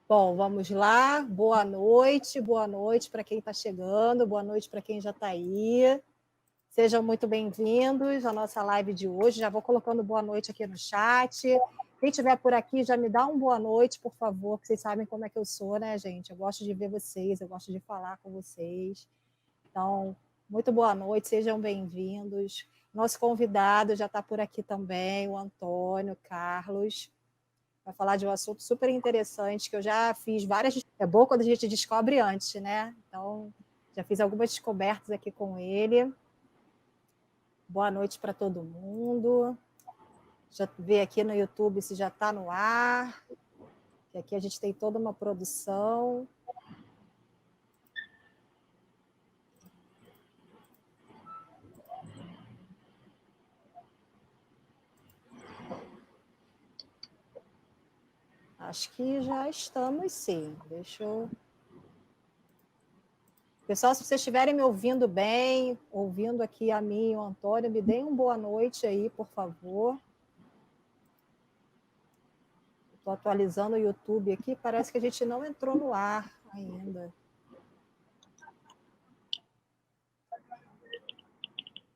Bom, vamos lá. Boa noite para quem está chegando, boa noite para quem já está aí. Sejam muito bem-vindos à nossa live de hoje. Já vou colocando boa noite aqui no chat. Quem estiver por aqui, já me dá um boa noite, por favor, que vocês sabem como é que eu sou, né, gente? Eu gosto de ver vocês, eu gosto de falar com vocês. Então, muito boa noite, sejam bem-vindos. Nosso convidado já está por aqui também, o Antônio Carlos. Vai falar de um assunto super interessante que eu já fiz várias. É bom quando a gente descobre antes, né? Então, já fiz algumas descobertas aqui com ele. Boa noite para todo mundo. Já vê aqui no YouTube se já está no ar. Que aqui a gente tem toda uma produção. Acho que já estamos, sim. Deixa eu. Pessoal, se vocês estiverem me ouvindo bem, ouvindo aqui a mim e o Antônio, me deem uma boa noite aí, por favor. Estou atualizando o YouTube aqui, parece que a gente não entrou no ar ainda.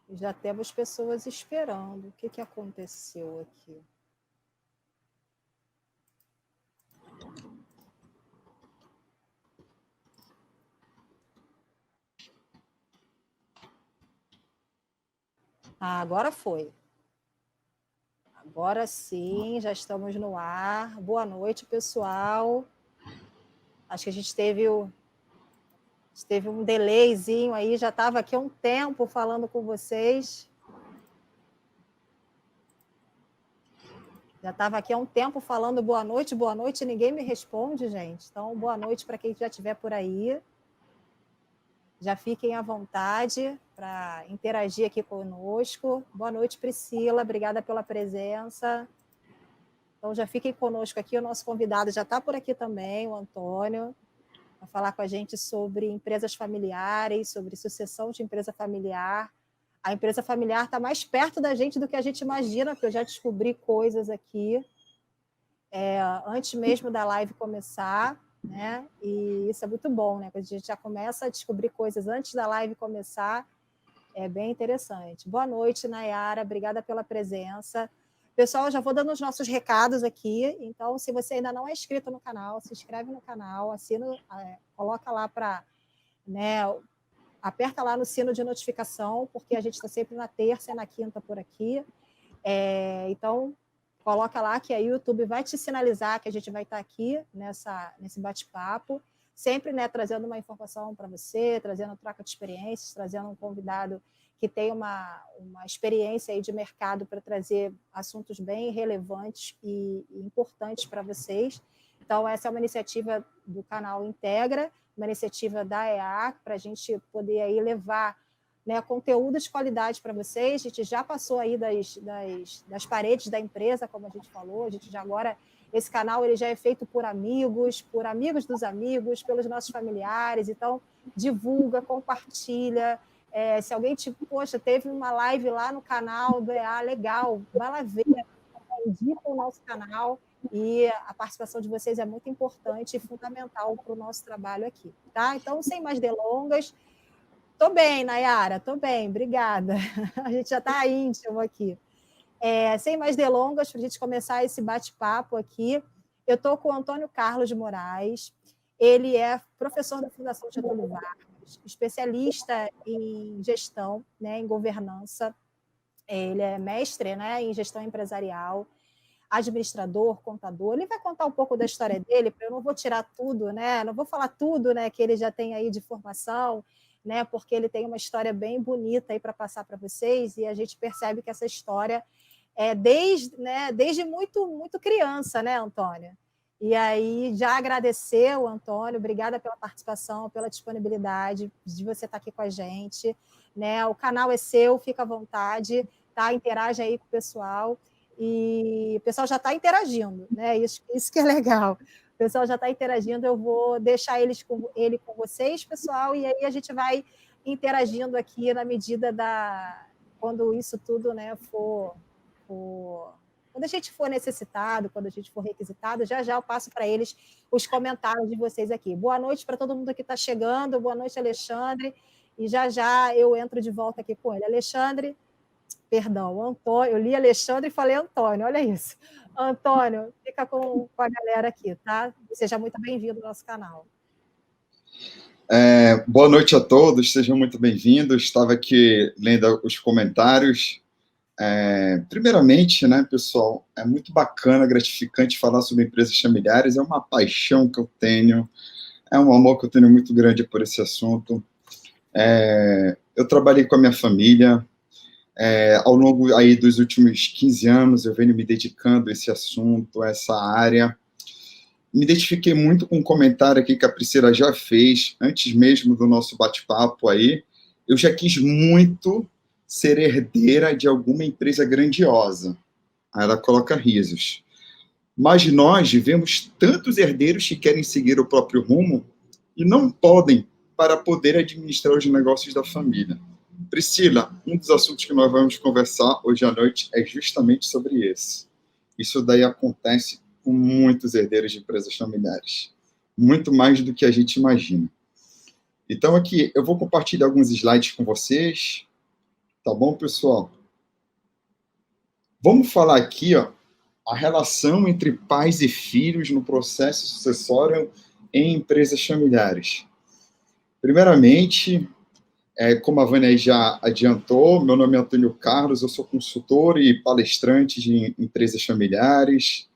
Já temos pessoas esperando. O que aconteceu aqui? Agora foi. Agora sim, já estamos no ar. Boa noite, pessoal. Acho que a gente teve um delayzinho aí, já estava aqui há um tempo falando com vocês. Já estava aqui há um tempo falando boa noite, e ninguém me responde, gente. Então, boa noite para quem já estiver por aí. Já fiquem à vontade para interagir aqui conosco. Boa noite, Priscila. Obrigada pela presença. Então, já fiquem conosco aqui. O nosso convidado já está por aqui também, o Antônio, para falar com a gente sobre empresas familiares, sobre sucessão de empresa familiar. A empresa familiar está mais perto da gente do que a gente imagina, porque eu já descobri coisas aqui antes mesmo da live começar, né? E isso é muito bom, né? Quando a gente já começa a descobrir coisas antes da live começar, é bem interessante. Boa noite, Nayara, obrigada pela presença. Pessoal, eu já vou dando os nossos recados aqui, então, se você ainda não é inscrito no canal, se inscreve no canal, assina, coloca lá para, né, aperta lá no sino de notificação, porque a gente está sempre na terça e na quinta por aqui. Então, coloca lá que aí o YouTube vai te sinalizar que a gente vai estar aqui nesse bate-papo, sempre, né, trazendo uma informação para você, trazendo troca de experiências, trazendo um convidado que tem uma experiência aí de mercado para trazer assuntos bem relevantes e importantes para vocês. Então, essa é uma iniciativa do canal Integra, uma iniciativa da EA, para a gente poder aí levar, né, conteúdo de qualidade para vocês. A gente já passou aí das paredes da empresa, como a gente falou. A gente já agora, esse canal ele já é feito por amigos dos amigos, pelos nossos familiares. Então, divulga, compartilha. Se alguém poxa, teve uma live lá no canal do EA, legal, vai lá ver, indica o nosso canal. E a participação de vocês é muito importante e fundamental para o nosso trabalho aqui, tá? Então, sem mais delongas, estou bem, Nayara, estou bem, obrigada. A gente já está íntimo aqui. Sem mais delongas, para a gente começar esse bate-papo aqui, eu estou com o Antônio Carlos de Moraes. Ele é professor da Fundação Getúlio Vargas, especialista em gestão, né, em governança. Ele é mestre, né, em gestão empresarial, administrador, contador. Ele vai contar um pouco da história dele, porque eu não vou tirar tudo, né? Não vou falar tudo, né, que ele já tem aí de formação, né? Porque ele tem uma história bem bonita aí para passar para vocês, e a gente percebe que essa história é desde muito, muito criança, né, Antônia? E aí, já agradeceu, Antônio, obrigada pela participação, pela disponibilidade de você estar aqui com a gente, né? O canal é seu, fica à vontade, tá? Interage aí com o pessoal. E o pessoal já está interagindo, né? Isso que é legal. O pessoal já está interagindo, eu vou deixar ele com vocês, pessoal, e aí a gente vai interagindo aqui na medida quando isso tudo, né, for Quando a gente for necessitado, quando a gente for requisitado, já já eu passo para eles os comentários de vocês aqui. Boa noite para todo mundo que está chegando, boa noite, Alexandre, e já já eu entro de volta aqui com ele. Alexandre, perdão, Antônio, eu li Alexandre e falei Antônio, olha isso. Antônio, fica com a galera aqui, tá? Seja muito bem-vindo ao nosso canal. Boa noite a todos, sejam muito bem-vindos. Estava aqui lendo os comentários. Primeiramente, né, pessoal, é muito bacana, gratificante falar sobre empresas familiares, é uma paixão que eu tenho, é um amor que eu tenho muito grande por esse assunto. Eu trabalhei com a minha família, ao longo aí dos últimos 15 anos, eu venho me dedicando a esse assunto, a essa área. Me identifiquei muito com um comentário aqui que a Priscila já fez, antes mesmo do nosso bate-papo aí. Eu já quis muito ser herdeira de alguma empresa grandiosa. Aí ela coloca risos. Mas nós vemos tantos herdeiros que querem seguir o próprio rumo e não podem para poder administrar os negócios da família. Priscila, um dos assuntos que nós vamos conversar hoje à noite é justamente sobre esse. Isso daí acontece com muitos herdeiros de empresas familiares. Muito mais do que a gente imagina. Então, aqui, eu vou compartilhar alguns slides com vocês. Tá bom, pessoal? Vamos falar aqui, ó, a relação entre pais e filhos no processo sucessório em empresas familiares. Primeiramente, como a Vânia já adiantou, meu nome é Antônio Carlos, eu sou consultor e palestrante de empresas familiares.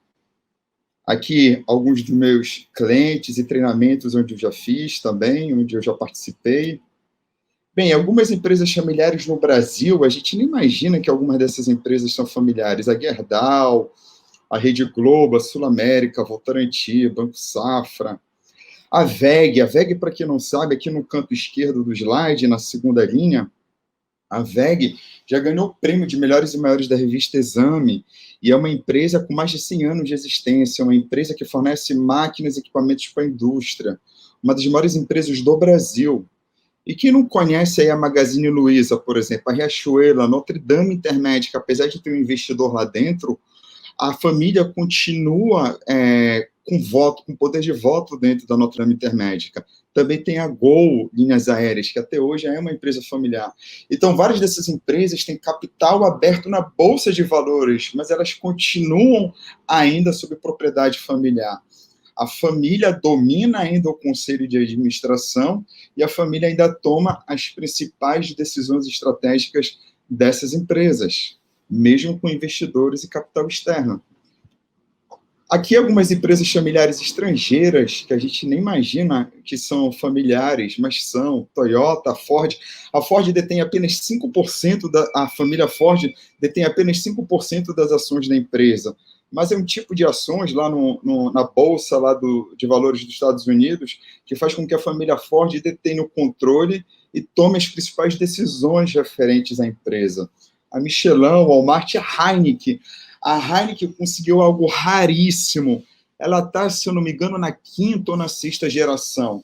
Aqui, alguns dos meus clientes e treinamentos onde eu já fiz também, onde eu já participei. Bem, algumas empresas familiares no Brasil, a gente nem imagina que algumas dessas empresas são familiares. A Gerdau, a Rede Globo, a Sul América, a Votorantim, Banco Safra. A VEG, para quem não sabe, aqui no canto esquerdo do slide, na segunda linha, a VEG já ganhou o prêmio de melhores e maiores da revista Exame, e é uma empresa com mais de 100 anos de existência, uma empresa que fornece máquinas e equipamentos para a indústria, uma das maiores empresas do Brasil. E quem não conhece aí a Magazine Luiza, por exemplo, a Riachuelo, a Notre Dame Intermédica, apesar de ter um investidor lá dentro, a família continua com poder de voto dentro da Notre Dame Intermédica. Também tem a Gol Linhas Aéreas, que até hoje é uma empresa familiar. Então, várias dessas empresas têm capital aberto na Bolsa de Valores, mas elas continuam ainda sob propriedade familiar. A família domina ainda o conselho de administração e a família ainda toma as principais decisões estratégicas dessas empresas, mesmo com investidores e capital externo. Aqui algumas empresas familiares estrangeiras que a gente nem imagina que são familiares, mas são Toyota, a Ford. A Ford detém apenas 5%, a família Ford detém apenas 5% das ações da empresa. Mas é um tipo de ações lá na Bolsa lá de Valores dos Estados Unidos que faz com que a família Ford detenha o controle e tome as principais decisões referentes à empresa. A Michelin, o Walmart e a Heineken. A Heineken conseguiu algo raríssimo. Ela está, se eu não me engano, na 5ª ou na 6ª geração.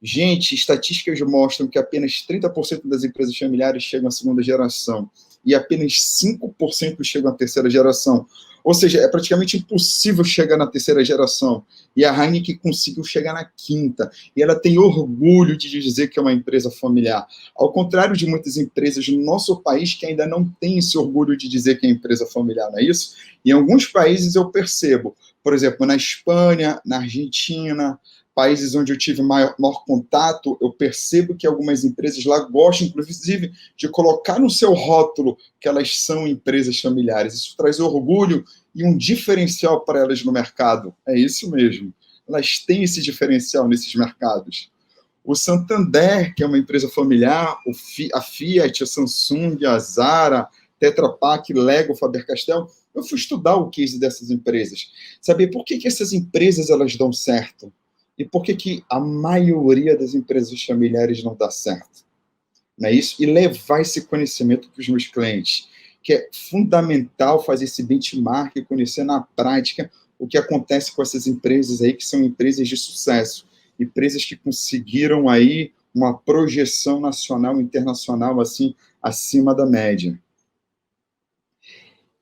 Gente, estatísticas mostram que apenas 30% das empresas familiares chegam à 2ª geração e apenas 5% chegam à 3ª geração. Ou seja, é praticamente impossível chegar na 3ª geração. E a Heineken conseguiu chegar na 5ª. E ela tem orgulho de dizer que é uma empresa familiar. Ao contrário de muitas empresas no nosso país que ainda não têm esse orgulho de dizer que é empresa familiar, não é isso? Em alguns países eu percebo, por exemplo, na Espanha, na Argentina, países onde eu tive maior contato, eu percebo que algumas empresas lá gostam, inclusive, de colocar no seu rótulo que elas são empresas familiares. Isso traz orgulho e um diferencial para elas no mercado. É isso mesmo. Elas têm esse diferencial nesses mercados. O Santander, que é uma empresa familiar, a Fiat, a Samsung, a Zara, Tetra Pak, Lego, Faber-Castell, eu fui estudar o case dessas empresas. Saber por que essas empresas elas dão certo. E por que a maioria das empresas familiares não dá certo? Não é isso? E levar esse conhecimento para os meus clientes, que é fundamental fazer esse benchmark e conhecer na prática o que acontece com essas empresas aí, que são empresas de sucesso, empresas que conseguiram aí uma projeção nacional e internacional, assim, acima da média.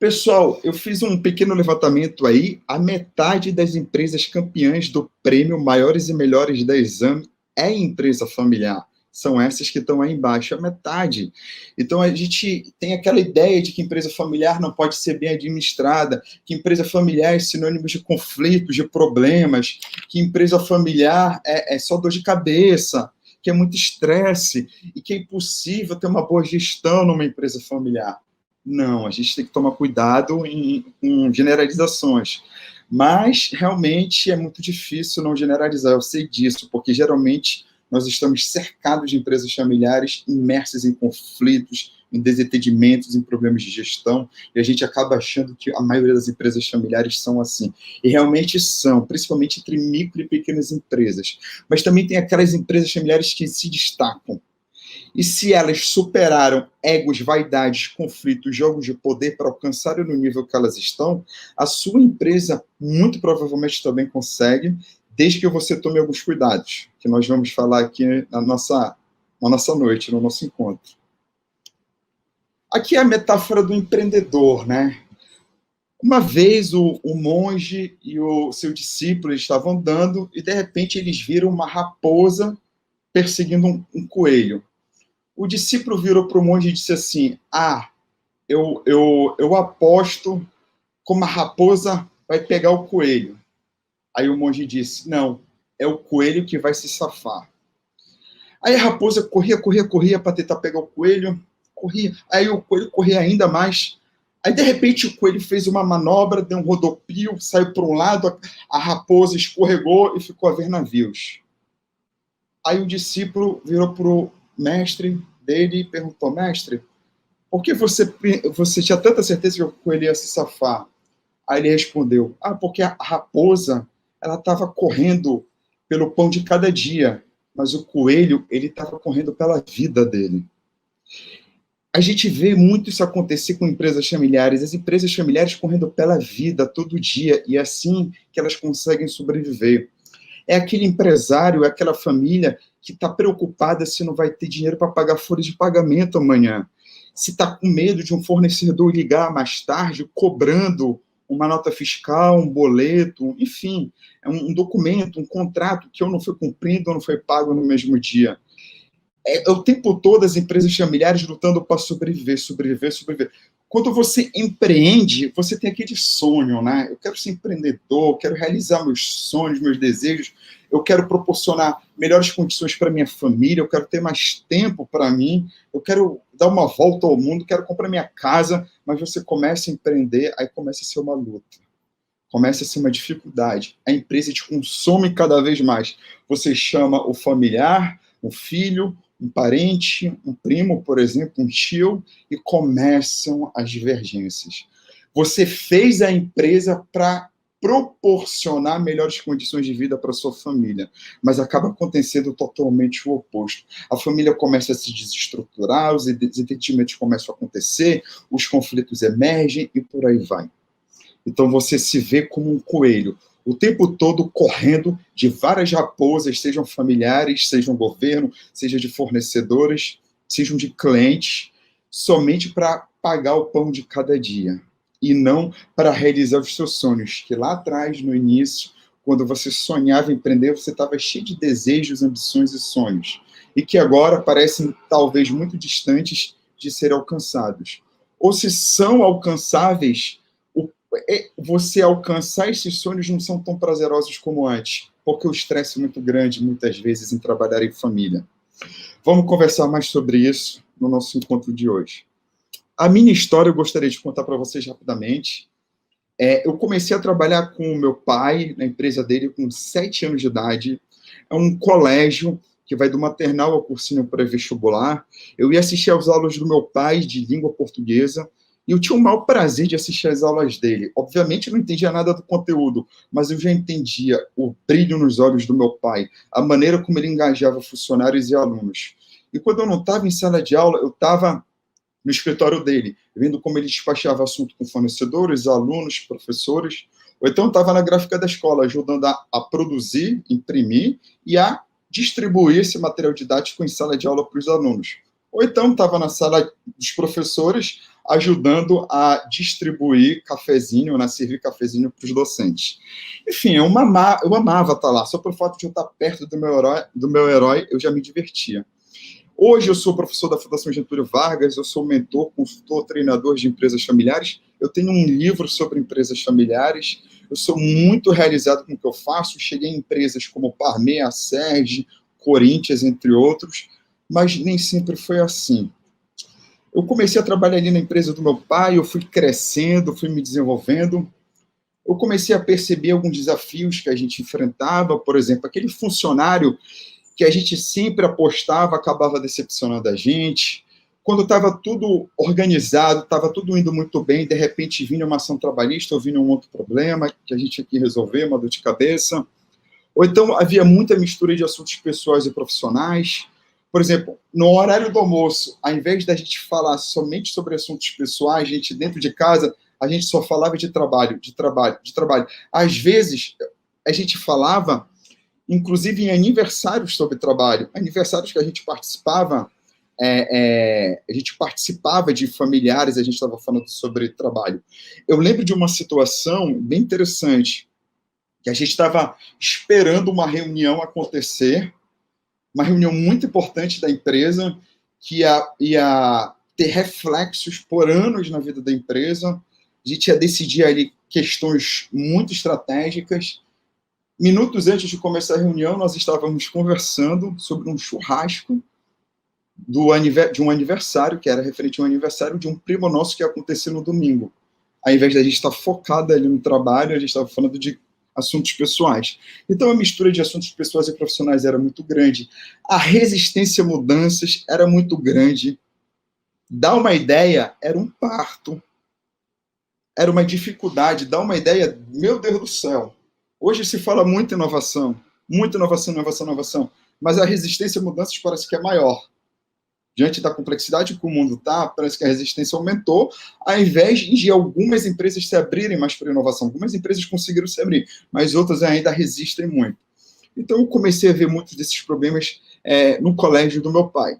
Pessoal, eu fiz um pequeno levantamento aí. A metade das empresas campeãs do prêmio Maiores e Melhores da Exame é empresa familiar. São essas que estão aí embaixo, a metade. Então, a gente tem aquela ideia de que empresa familiar não pode ser bem administrada, que empresa familiar é sinônimo de conflitos, de problemas, que empresa familiar é só dor de cabeça, que é muito estresse e que é impossível ter uma boa gestão numa empresa familiar. Não, a gente tem que tomar cuidado em generalizações. Mas, realmente, é muito difícil não generalizar, eu sei disso, porque, geralmente, nós estamos cercados de empresas familiares imersas em conflitos, em desentendimentos, em problemas de gestão, e a gente acaba achando que a maioria das empresas familiares são assim. E realmente são, principalmente entre micro e pequenas empresas. Mas também tem aquelas empresas familiares que se destacam. E se elas superaram egos, vaidades, conflitos, jogos de poder para alcançarem no nível que elas estão, a sua empresa muito provavelmente também consegue, desde que você tome alguns cuidados, que nós vamos falar aqui na nossa noite, no nosso encontro. Aqui é a metáfora do empreendedor, né? Uma vez o monge e o seu discípulo estavam andando e, de repente, eles viram uma raposa perseguindo um coelho. O discípulo virou para o monge e disse assim: eu aposto como a raposa vai pegar o coelho. Aí o monge disse: não, é o coelho que vai se safar. Aí a raposa corria para tentar pegar o coelho, corria. Aí o coelho corria ainda mais. Aí, de repente, o coelho fez uma manobra, deu um rodopio, saiu para um lado, a raposa escorregou e ficou a ver navios. Aí o discípulo virou para o mestre dele e perguntou: mestre, por que você tinha tanta certeza que o coelho ia se safar? Aí ele respondeu: porque a raposa ela estava correndo pelo pão de cada dia, mas o coelho ele estava correndo pela vida dele. A gente vê muito isso acontecer com empresas familiares, as empresas familiares correndo pela vida todo dia, e é assim que elas conseguem sobreviver. É aquele empresário, é aquela família que está preocupada se não vai ter dinheiro para pagar folha de pagamento amanhã, se está com medo de um fornecedor ligar mais tarde, cobrando uma nota fiscal, um boleto, enfim, é um documento, um contrato que ou não foi cumprido ou não foi pago no mesmo dia. É o tempo todo as empresas familiares lutando para sobreviver. Quando você empreende, você tem aquele sonho, né? Eu quero ser empreendedor, quero realizar meus sonhos, meus desejos, eu quero proporcionar melhores condições para minha família, eu quero ter mais tempo para mim, eu quero dar uma volta ao mundo, quero comprar minha casa, mas você começa a empreender, aí começa a ser uma luta. Começa a ser uma dificuldade. A empresa te consome cada vez mais. Você chama o familiar, o filho, um parente, um primo, por exemplo, um tio, e começam as divergências. Você fez a empresa para proporcionar melhores condições de vida para sua família, mas acaba acontecendo totalmente o oposto. A família começa a se desestruturar, os desentendimentos começam a acontecer, os conflitos emergem e por aí vai. Então você se vê como um coelho, o tempo todo correndo de várias raposas, sejam familiares, sejam governo, seja de fornecedores, sejam de clientes, somente para pagar o pão de cada dia. E não para realizar os seus sonhos, que lá atrás, no início, quando você sonhava em empreender, você estava cheio de desejos, ambições e sonhos. E que agora parecem talvez muito distantes de serem alcançados. Ou se são alcançáveis, você alcançar esses sonhos não são tão prazerosos como antes, porque o estresse é muito grande, muitas vezes, em trabalhar em família. Vamos conversar mais sobre isso no nosso encontro de hoje. A minha história eu gostaria de contar para vocês rapidamente. Eu comecei a trabalhar com o meu pai, na empresa dele, com 7 anos de idade. É um colégio que vai do maternal ao cursinho pré-vestibular. Eu ia assistir às aulas do meu pai de língua portuguesa, e eu tinha o maior prazer de assistir às aulas dele. Obviamente, eu não entendia nada do conteúdo, mas eu já entendia o brilho nos olhos do meu pai, a maneira como ele engajava funcionários e alunos. E quando eu não estava em sala de aula, eu estava no escritório dele, vendo como ele despachava assunto com fornecedores, alunos, professores, ou então estava na gráfica da escola, ajudando a produzir, imprimir e a distribuir esse material didático em sala de aula para os alunos. Ou então estava na sala dos professores, ajudando a distribuir cafezinho, né, servir cafezinho para os docentes. Enfim, eu amava estar lá. Só pelo fato de eu estar perto do meu herói, eu já me divertia. Hoje eu sou professor da Fundação Getúlio Vargas, eu sou mentor, consultor, treinador de empresas familiares. Eu tenho um livro sobre empresas familiares. Eu sou muito realizado com o que eu faço. Cheguei em empresas como Parmê, a Serge, Corinthians, entre outros, mas nem sempre foi assim. Eu comecei a trabalhar ali na empresa do meu pai, eu fui crescendo, fui me desenvolvendo. Eu comecei a perceber alguns desafios que a gente enfrentava, por exemplo, aquele funcionário que a gente sempre apostava, acabava decepcionando a gente. Quando estava tudo organizado, estava tudo indo muito bem, de repente vinha uma ação trabalhista ou vinha um outro problema que a gente tinha que resolver, uma dor de cabeça. Ou então havia muita mistura de assuntos pessoais e profissionais. Por exemplo, no horário do almoço, ao invés da gente falar somente sobre assuntos pessoais, a gente dentro de casa, a gente só falava de trabalho, de trabalho, de trabalho. Às vezes, a gente falava, inclusive em aniversários sobre trabalho, aniversários que a gente participava, a gente participava de familiares, a gente estava falando sobre trabalho. Eu lembro de uma situação bem interessante, que a gente estava esperando uma reunião acontecer, uma reunião muito importante da empresa, que ia ter reflexos por anos na vida da empresa. A gente ia decidir ali questões muito estratégicas. Minutos antes de começar a reunião, nós estávamos conversando sobre um churrasco de um aniversário, que era referente a um aniversário de um primo nosso que ia acontecer no domingo. Ao invés de a gente estar focado ali no trabalho, a gente estava falando de assuntos pessoais. Então, a mistura de assuntos pessoais e profissionais era muito grande. A resistência a mudanças era muito grande. Dar uma ideia era um parto. Era uma dificuldade. Dar uma ideia, meu Deus do céu. Hoje se fala muito inovação. Muita inovação, inovação, inovação. Mas a resistência a mudanças parece que é maior. Diante da complexidade que o mundo está, parece que a resistência aumentou, ao invés de algumas empresas se abrirem mais para a inovação. Algumas empresas conseguiram se abrir, mas outras ainda resistem muito. Então, eu comecei a ver muitos desses problemas no colégio do meu pai.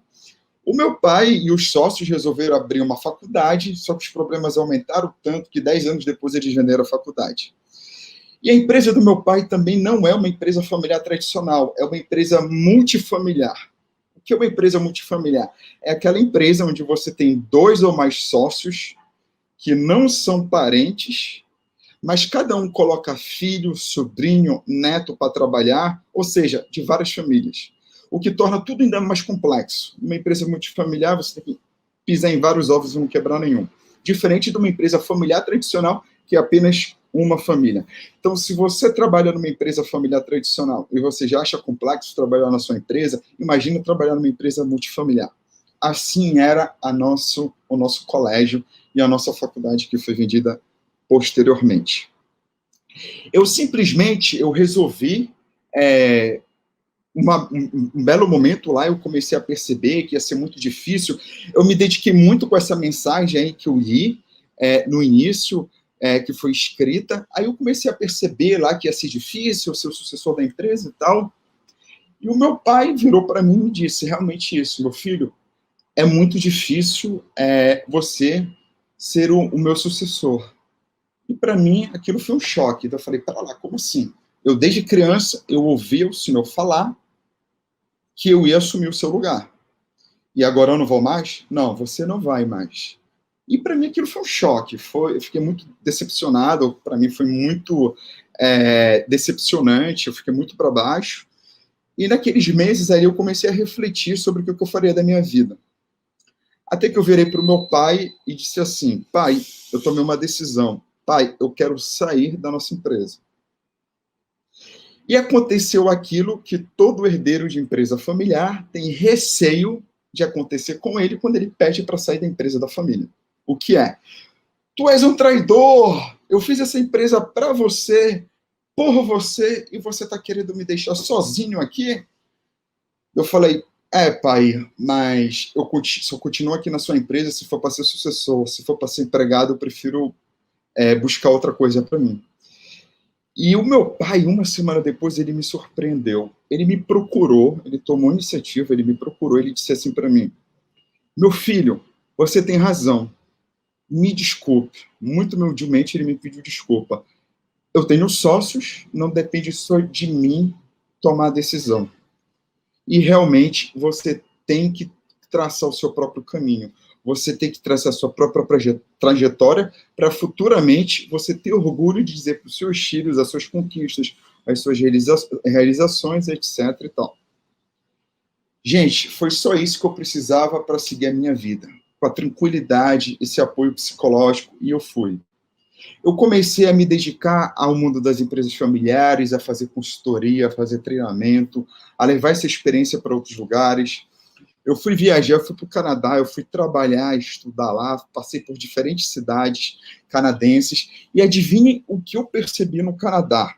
O meu pai e os sócios resolveram abrir uma faculdade, só que os problemas aumentaram tanto que 10 anos depois eles venderam a faculdade. E a empresa do meu pai também não é uma empresa familiar tradicional, é uma empresa multifamiliar. O que é uma empresa multifamiliar? É aquela empresa onde você tem 2 ou mais sócios que não são parentes, mas cada um coloca filho, sobrinho, neto para trabalhar, ou seja, de várias famílias. O que torna tudo ainda mais complexo. Uma empresa multifamiliar, você tem que pisar em vários ovos e não quebrar nenhum. Diferente de uma empresa familiar tradicional, que é apenas uma família. Então, se você trabalha numa empresa familiar tradicional e você já acha complexo trabalhar na sua empresa, imagina trabalhar numa empresa multifamiliar. Assim era o nosso colégio e a nossa faculdade que foi vendida posteriormente. Eu resolvi, um belo momento lá, eu comecei a perceber que ia ser muito difícil. Eu me dediquei muito com essa mensagem aí que eu li no início, que foi escrita. Aí eu comecei a perceber lá que ia ser difícil, ser o sucessor da empresa e tal. E o meu pai virou para mim e me disse realmente isso: meu filho, é muito difícil você ser o meu sucessor. E para mim aquilo foi um choque. Então eu falei, pera lá, como assim? Eu desde criança eu ouvia o senhor falar que eu ia assumir o seu lugar. E agora eu não vou mais? Não, você não vai mais. E para mim aquilo foi um choque. Eu fiquei muito decepcionado. Para mim foi muito decepcionante. Eu fiquei muito para baixo. E naqueles meses aí eu comecei a refletir sobre o que eu faria da minha vida. Até que eu virei para o meu pai e disse assim: pai, eu tomei uma decisão. Pai, eu quero sair da nossa empresa. E aconteceu aquilo que todo herdeiro de empresa familiar tem receio de acontecer com ele quando ele pede para sair da empresa da família. O que é? Tu és um traidor! Eu fiz essa empresa para você, por você, e você está querendo me deixar sozinho aqui? Eu falei, pai, mas eu só continuo aqui na sua empresa se for para ser sucessor. Se for para ser empregado, eu prefiro buscar outra coisa para mim. E o meu pai, uma semana depois, ele me surpreendeu. Ele me procurou, ele tomou iniciativa, ele me procurou, ele disse assim para mim: meu filho, você tem razão. me desculpe. Muito humildemente, ele me pediu desculpa. Eu tenho sócios, não depende só de mim tomar a decisão. E realmente você tem que traçar o seu próprio caminho. Você tem que traçar a sua própria trajetória para futuramente você ter orgulho de dizer para os seus filhos as suas conquistas, as suas realizações, etc. e tal. Gente, foi só isso que eu precisava para seguir a minha vida. Com a tranquilidade, esse apoio psicológico, e eu fui. Eu comecei a me dedicar ao mundo das empresas familiares, a fazer consultoria, a fazer treinamento, a levar essa experiência para outros lugares. Eu fui viajar, eu fui para o Canadá, eu fui trabalhar, estudar lá, passei por diferentes cidades canadenses, e adivinhem o que eu percebi no Canadá,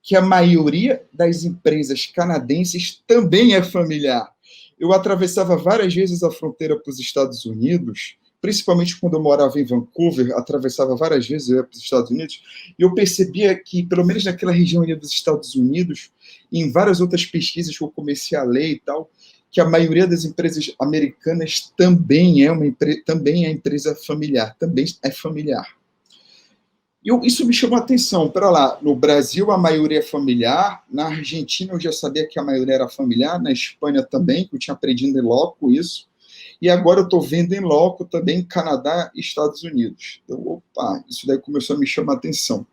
que a maioria das empresas canadenses também é familiar. Eu atravessava várias vezes a fronteira para os Estados Unidos, principalmente quando eu morava em Vancouver, atravessava várias vezes para os Estados Unidos, e eu percebia que, pelo menos naquela região ali dos Estados Unidos, e em várias outras pesquisas que eu comecei a ler e tal, que a maioria das empresas americanas também é empresa familiar, também é familiar. Isso me chamou a atenção. Para lá, no Brasil a maioria é familiar, na Argentina eu já sabia que a maioria era familiar, na Espanha também, que eu tinha aprendido em loco isso, e agora eu estou vendo em loco também Canadá e Estados Unidos. Então, opa, isso daí começou a me chamar a atenção.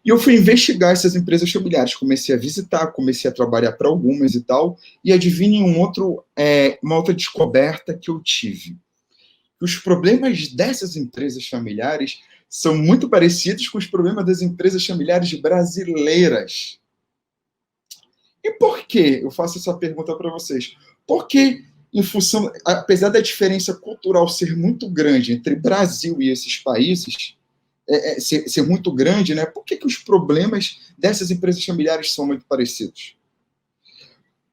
E eu fui investigar essas empresas familiares, comecei a visitar, comecei a trabalhar para algumas e tal, e adivinhem uma outra descoberta que eu tive. Os problemas dessas empresas familiares são muito parecidos com os problemas das empresas familiares brasileiras. E por que eu faço essa pergunta para vocês? Porque, em função, apesar da diferença cultural ser muito grande entre Brasil e esses países, ser muito grande, né? Por que os problemas dessas empresas familiares são muito parecidos?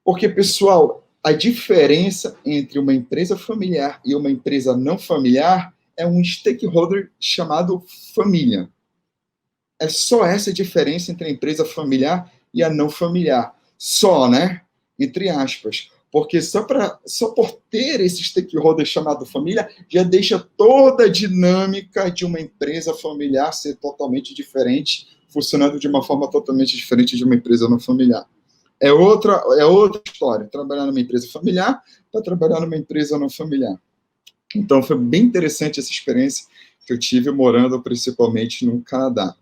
Porque, pessoal, a diferença entre uma empresa familiar e uma empresa não familiar é um stakeholder chamado família. É só essa diferença entre a empresa familiar e a não familiar. Só, né? Entre aspas. Porque só por ter esse stakeholder chamado família, já deixa toda a dinâmica de uma empresa familiar ser totalmente diferente, funcionando de uma forma totalmente diferente de uma empresa não familiar. É outra história, trabalhar numa empresa familiar para trabalhar numa empresa não familiar. Então, foi bem interessante essa experiência que eu tive morando principalmente no Canadá.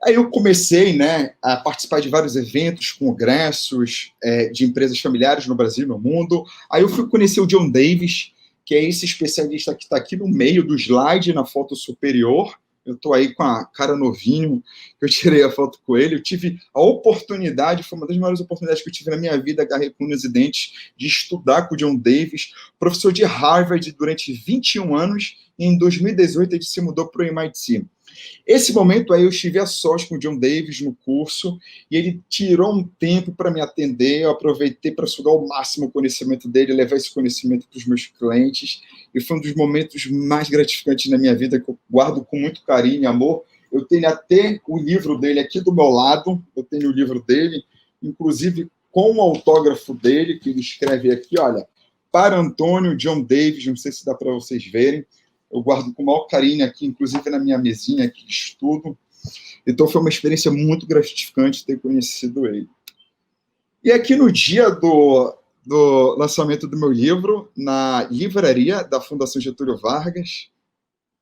Aí eu comecei, né, a participar de vários eventos, congressos de empresas familiares no Brasil e no mundo. Aí eu fui conhecer o John Davis, que é esse especialista que está aqui no meio do slide, na foto superior. Eu estou aí com a cara novinho, que eu tirei a foto com ele. Eu tive a oportunidade, foi uma das maiores oportunidades que eu tive na minha vida, agarrei com unhas e dentes, de estudar com o John Davis, professor de Harvard durante 21 anos, e em 2018 ele se mudou para o MIT. Esse momento aí eu estive a sós com o John Davis no curso, e ele tirou um tempo para me atender, eu aproveitei para sugar o máximo o conhecimento dele, levar esse conhecimento para os meus clientes, e foi um dos momentos mais gratificantes na minha vida, que eu guardo com muito carinho e amor. Eu tenho até o livro dele aqui do meu lado, eu tenho o livro dele, inclusive com o autógrafo dele, que ele escreve aqui, olha, para Antônio John Davis, não sei se dá para vocês verem, eu guardo com o maior carinho aqui, inclusive na minha mesinha aqui de estudo. Então foi uma experiência muito gratificante ter conhecido ele. E aqui no dia do lançamento do meu livro, na livraria da Fundação Getúlio Vargas,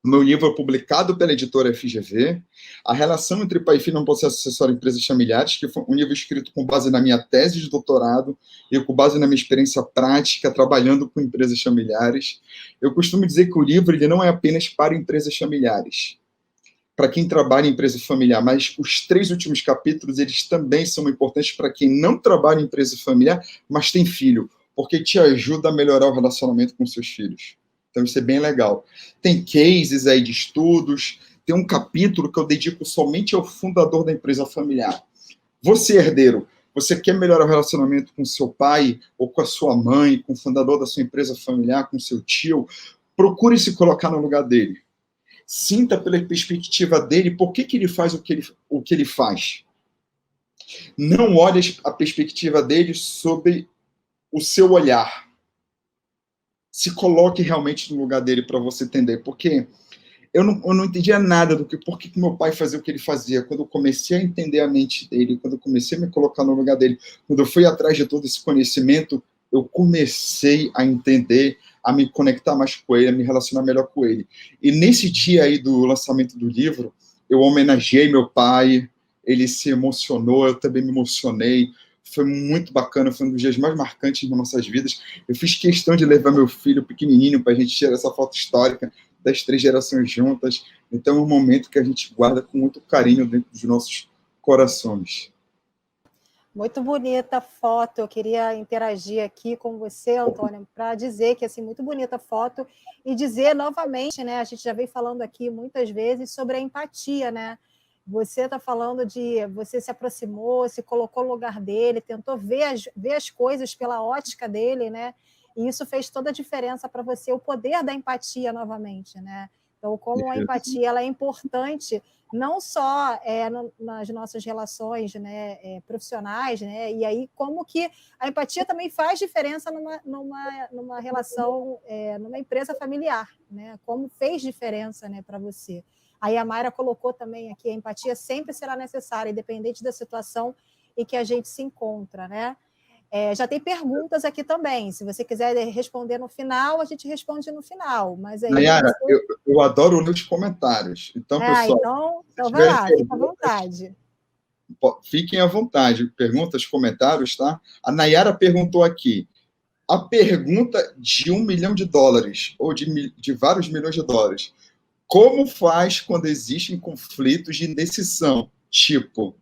o meu livro é publicado pela editora FGV, A Relação entre Pai e Filho no Processo Sucessório em Empresas Familiares, que foi um livro escrito com base na minha tese de doutorado e com base na minha experiência prática trabalhando com empresas familiares. Eu costumo dizer que o livro ele não é apenas para empresas familiares, para quem trabalha em empresa familiar, mas os 3 últimos capítulos, eles também são importantes para quem não trabalha em empresa familiar, mas tem filho, porque te ajuda a melhorar o relacionamento com seus filhos. Então, isso é bem legal. Tem cases aí de estudos, tem um capítulo que eu dedico somente ao fundador da empresa familiar. Você, herdeiro, você quer melhorar o relacionamento com seu pai ou com a sua mãe, com o fundador da sua empresa familiar, com seu tio, procure se colocar no lugar dele. Sinta pela perspectiva dele por que ele faz o que ele faz. Não olhe a perspectiva dele sob o seu olhar. se coloque realmente no lugar dele para você entender, porque eu não entendia nada do que, por que meu pai fazia o que ele fazia. Quando eu comecei a entender a mente dele, quando eu comecei a me colocar no lugar dele, quando eu fui atrás de todo esse conhecimento, eu comecei a entender, a me conectar mais com ele, a me relacionar melhor com ele. E nesse dia aí do lançamento do livro, eu homenageei meu pai, ele se emocionou, eu também me emocionei. Foi muito bacana, foi um dos dias mais marcantes das nossas vidas. Eu fiz questão de levar meu filho pequenininho para a gente tirar essa foto histórica das 3 gerações juntas. Então é um momento que a gente guarda com muito carinho dentro dos nossos corações. Muito bonita a foto. Eu queria interagir aqui com você, Antônio, para dizer que assim muito bonita a foto e dizer novamente, né? A gente já vem falando aqui muitas vezes sobre a empatia, né? Você está falando de você se aproximou, se colocou no lugar dele, tentou ver as coisas pela ótica dele, né? E isso fez toda a diferença para você, o poder da empatia novamente, né? Então, como a empatia ela é importante não só nas nossas relações, né, profissionais, né, e aí como que a empatia também faz diferença numa relação, numa empresa familiar, né, como fez diferença, né, para você. Aí a Mayra colocou também aqui, a empatia sempre será necessária, independente da situação em que a gente se encontra, né? Já tem perguntas aqui também. Se você quiser responder no final, a gente responde no final. Mas aí Nayara, você. eu adoro ler os comentários. Então, pessoal, Então se vai tiverem lá, fica à perguntas, vontade. fiquem à vontade. Perguntas, comentários, tá? A Nayara perguntou aqui. A pergunta de US$ 1 milhão, ou de vários milhões de dólares. Como faz quando existem conflitos de decisão? Tipo,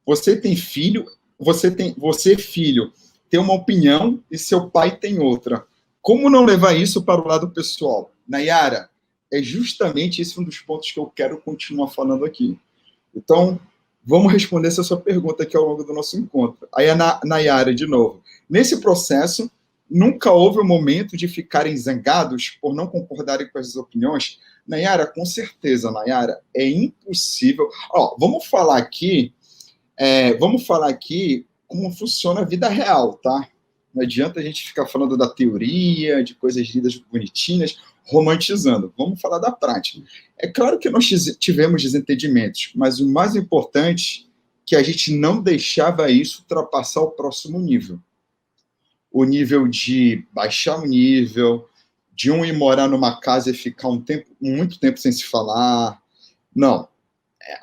você tem filho, você filho, tem uma opinião e seu pai tem outra. Como não levar isso para o lado pessoal? Nayara, é justamente esse um dos pontos que eu quero continuar falando aqui. Então, vamos responder essa sua pergunta aqui ao longo do nosso encontro. Aí a Nayara, de novo. Nesse processo, nunca houve um momento de ficarem zangados por não concordarem com as opiniões? Nayara, com certeza, Nayara, é impossível. Ó, vamos falar aqui como funciona a vida real, tá? Não adianta a gente ficar falando da teoria, de coisas lindas, bonitinhas, romantizando. Vamos falar da prática. É claro que nós tivemos desentendimentos, mas o mais importante é que a gente não deixava isso ultrapassar o próximo nível. O nível de baixar o nível, de um ir morar numa casa e ficar muito tempo sem se falar. Não,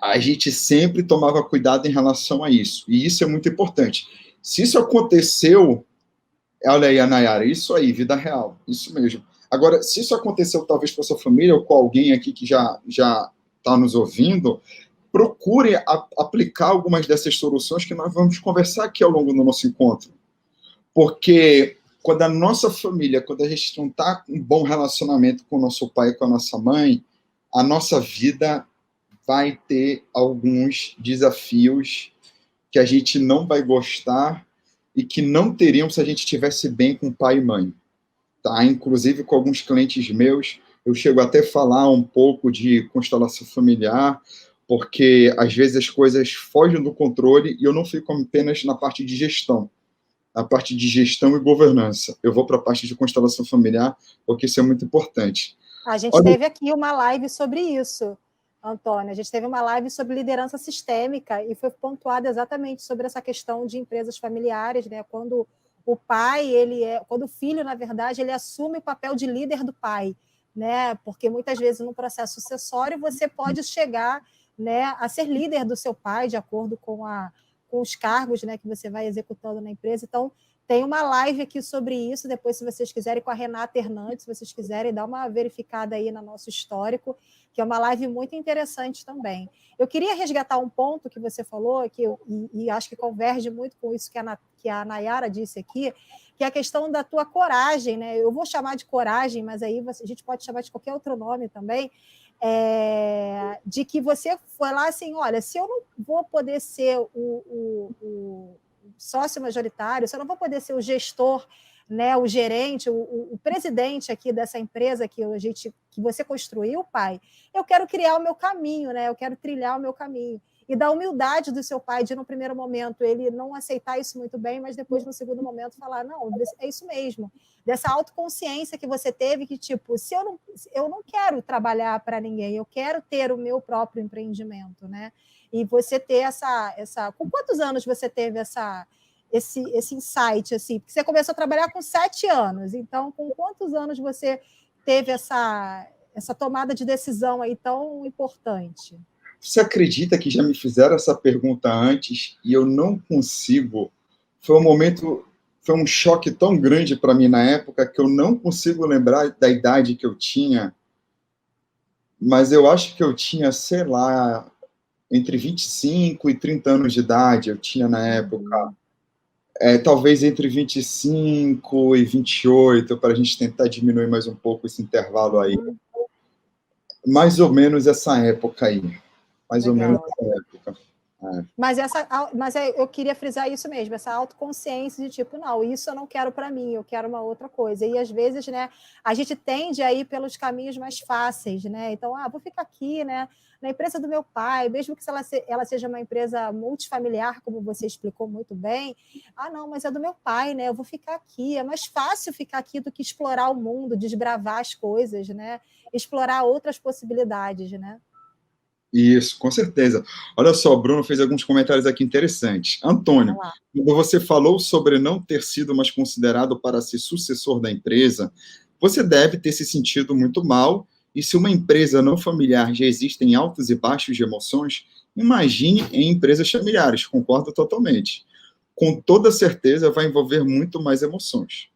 a gente sempre tomava cuidado em relação a isso. E isso é muito importante. Se isso aconteceu, olha aí, a Nayara, isso aí, vida real, isso mesmo. Agora, se isso aconteceu talvez com a sua família ou com alguém aqui que já está nos ouvindo, procure aplicar algumas dessas soluções que nós vamos conversar aqui ao longo do nosso encontro. Porque quando a nossa família, quando a gente não está em bom relacionamento com o nosso pai e com a nossa mãe, a nossa vida vai ter alguns desafios que a gente não vai gostar e que não teriam se a gente estivesse bem com pai e mãe. Tá? Inclusive, com alguns clientes meus, eu chego até a falar um pouco de constelação familiar, porque às vezes as coisas fogem do controle e eu não fico apenas na parte de gestão. Na parte de gestão e governança. Eu vou para a parte de constelação familiar, porque isso é muito importante. A gente Olha, teve aqui uma live sobre isso, Antônio. A gente teve uma live sobre liderança sistêmica e foi pontuada exatamente sobre essa questão de empresas familiares, né? Quando o pai, quando o filho, na verdade, ele assume o papel de líder do pai, né? Porque muitas vezes no processo sucessório você pode chegar, né, a ser líder do seu pai de acordo com os cargos, né, que você vai executando na empresa. Então, tem uma live aqui sobre isso, depois, se vocês quiserem, com a Renata Hernandes, se vocês quiserem, dar uma verificada aí no nosso histórico, que é uma live muito interessante também. Eu queria resgatar um ponto que você falou, e acho que converge muito com isso que a Nayara disse aqui, que é a questão da tua coragem, né? Eu vou chamar de coragem, mas aí a gente pode chamar de qualquer outro nome também, de que você foi lá assim, olha, se eu não vou poder ser o sócio majoritário, se eu não vou poder ser o gestor, né, o gerente, o presidente aqui dessa empresa que você construiu, pai, eu quero criar o meu caminho, né? Eu quero trilhar o meu caminho. e da humildade do seu pai de, no primeiro momento, ele não aceitar isso muito bem, mas depois, no segundo momento, falar, não, é isso mesmo. Dessa autoconsciência que você teve, que, tipo, se eu não quero trabalhar para ninguém, eu quero ter o meu próprio empreendimento, né? E você ter essa... Com quantos anos você teve esse insight, assim? Porque você começou a trabalhar com 7 anos, então, com quantos anos você teve essa tomada de decisão aí tão importante? Você acredita que já me fizeram essa pergunta antes e eu não consigo? Foi um choque tão grande para mim na época que eu não consigo lembrar da idade que eu tinha, mas eu acho que eu tinha, sei lá, entre 25 e 30 anos de idade, eu tinha na época. Talvez entre 25 e 28, para a gente tentar diminuir mais um pouco esse intervalo aí. Mais ou menos essa época aí. Mais ou menos essa época. Mas eu queria frisar isso mesmo, essa autoconsciência de tipo, não, isso eu não quero para mim, eu quero uma outra coisa. E às vezes, né, a gente tende a ir pelos caminhos mais fáceis, né? Então, vou ficar aqui, né, na empresa do meu pai, mesmo que ela seja uma empresa multifamiliar, como você explicou muito bem. Não, mas é do meu pai, né? Eu vou ficar aqui. É mais fácil ficar aqui do que explorar o mundo, desbravar as coisas, né? Explorar outras possibilidades, né? Isso, com certeza. Olha só, o Bruno fez alguns comentários aqui interessantes. Antônio, quando você falou sobre não ter sido mais considerado para ser sucessor da empresa, você deve ter se sentido muito mal, e se uma empresa não familiar já existem altos e baixos de emoções, imagine em empresas familiares, concordo totalmente. Com toda certeza vai envolver muito mais emoções.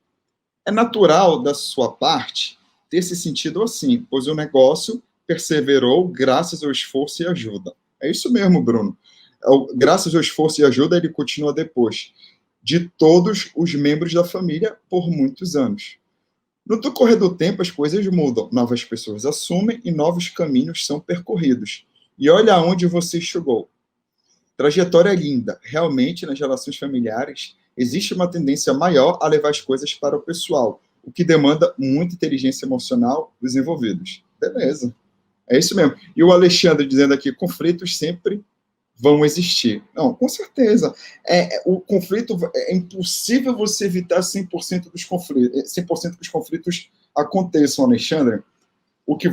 É natural da sua parte ter se sentido assim, pois o negócio perseverou graças ao esforço e ajuda. É isso mesmo, Bruno. Graças ao esforço e ajuda, ele continua depois de todos os membros da família por muitos anos. No decorrer do tempo, as coisas mudam, novas pessoas assumem e novos caminhos são percorridos. E olha aonde você chegou. Trajetória linda. Realmente, nas relações familiares, existe uma tendência maior a levar as coisas para o pessoal, o que demanda muita inteligência emocional dos envolvidos. Beleza. É isso mesmo. E o Alexandre dizendo aqui, conflitos sempre vão existir. Não, com certeza. O conflito, é impossível você evitar 100% dos conflitos, 100% que os conflitos aconteçam, Alexandre. O que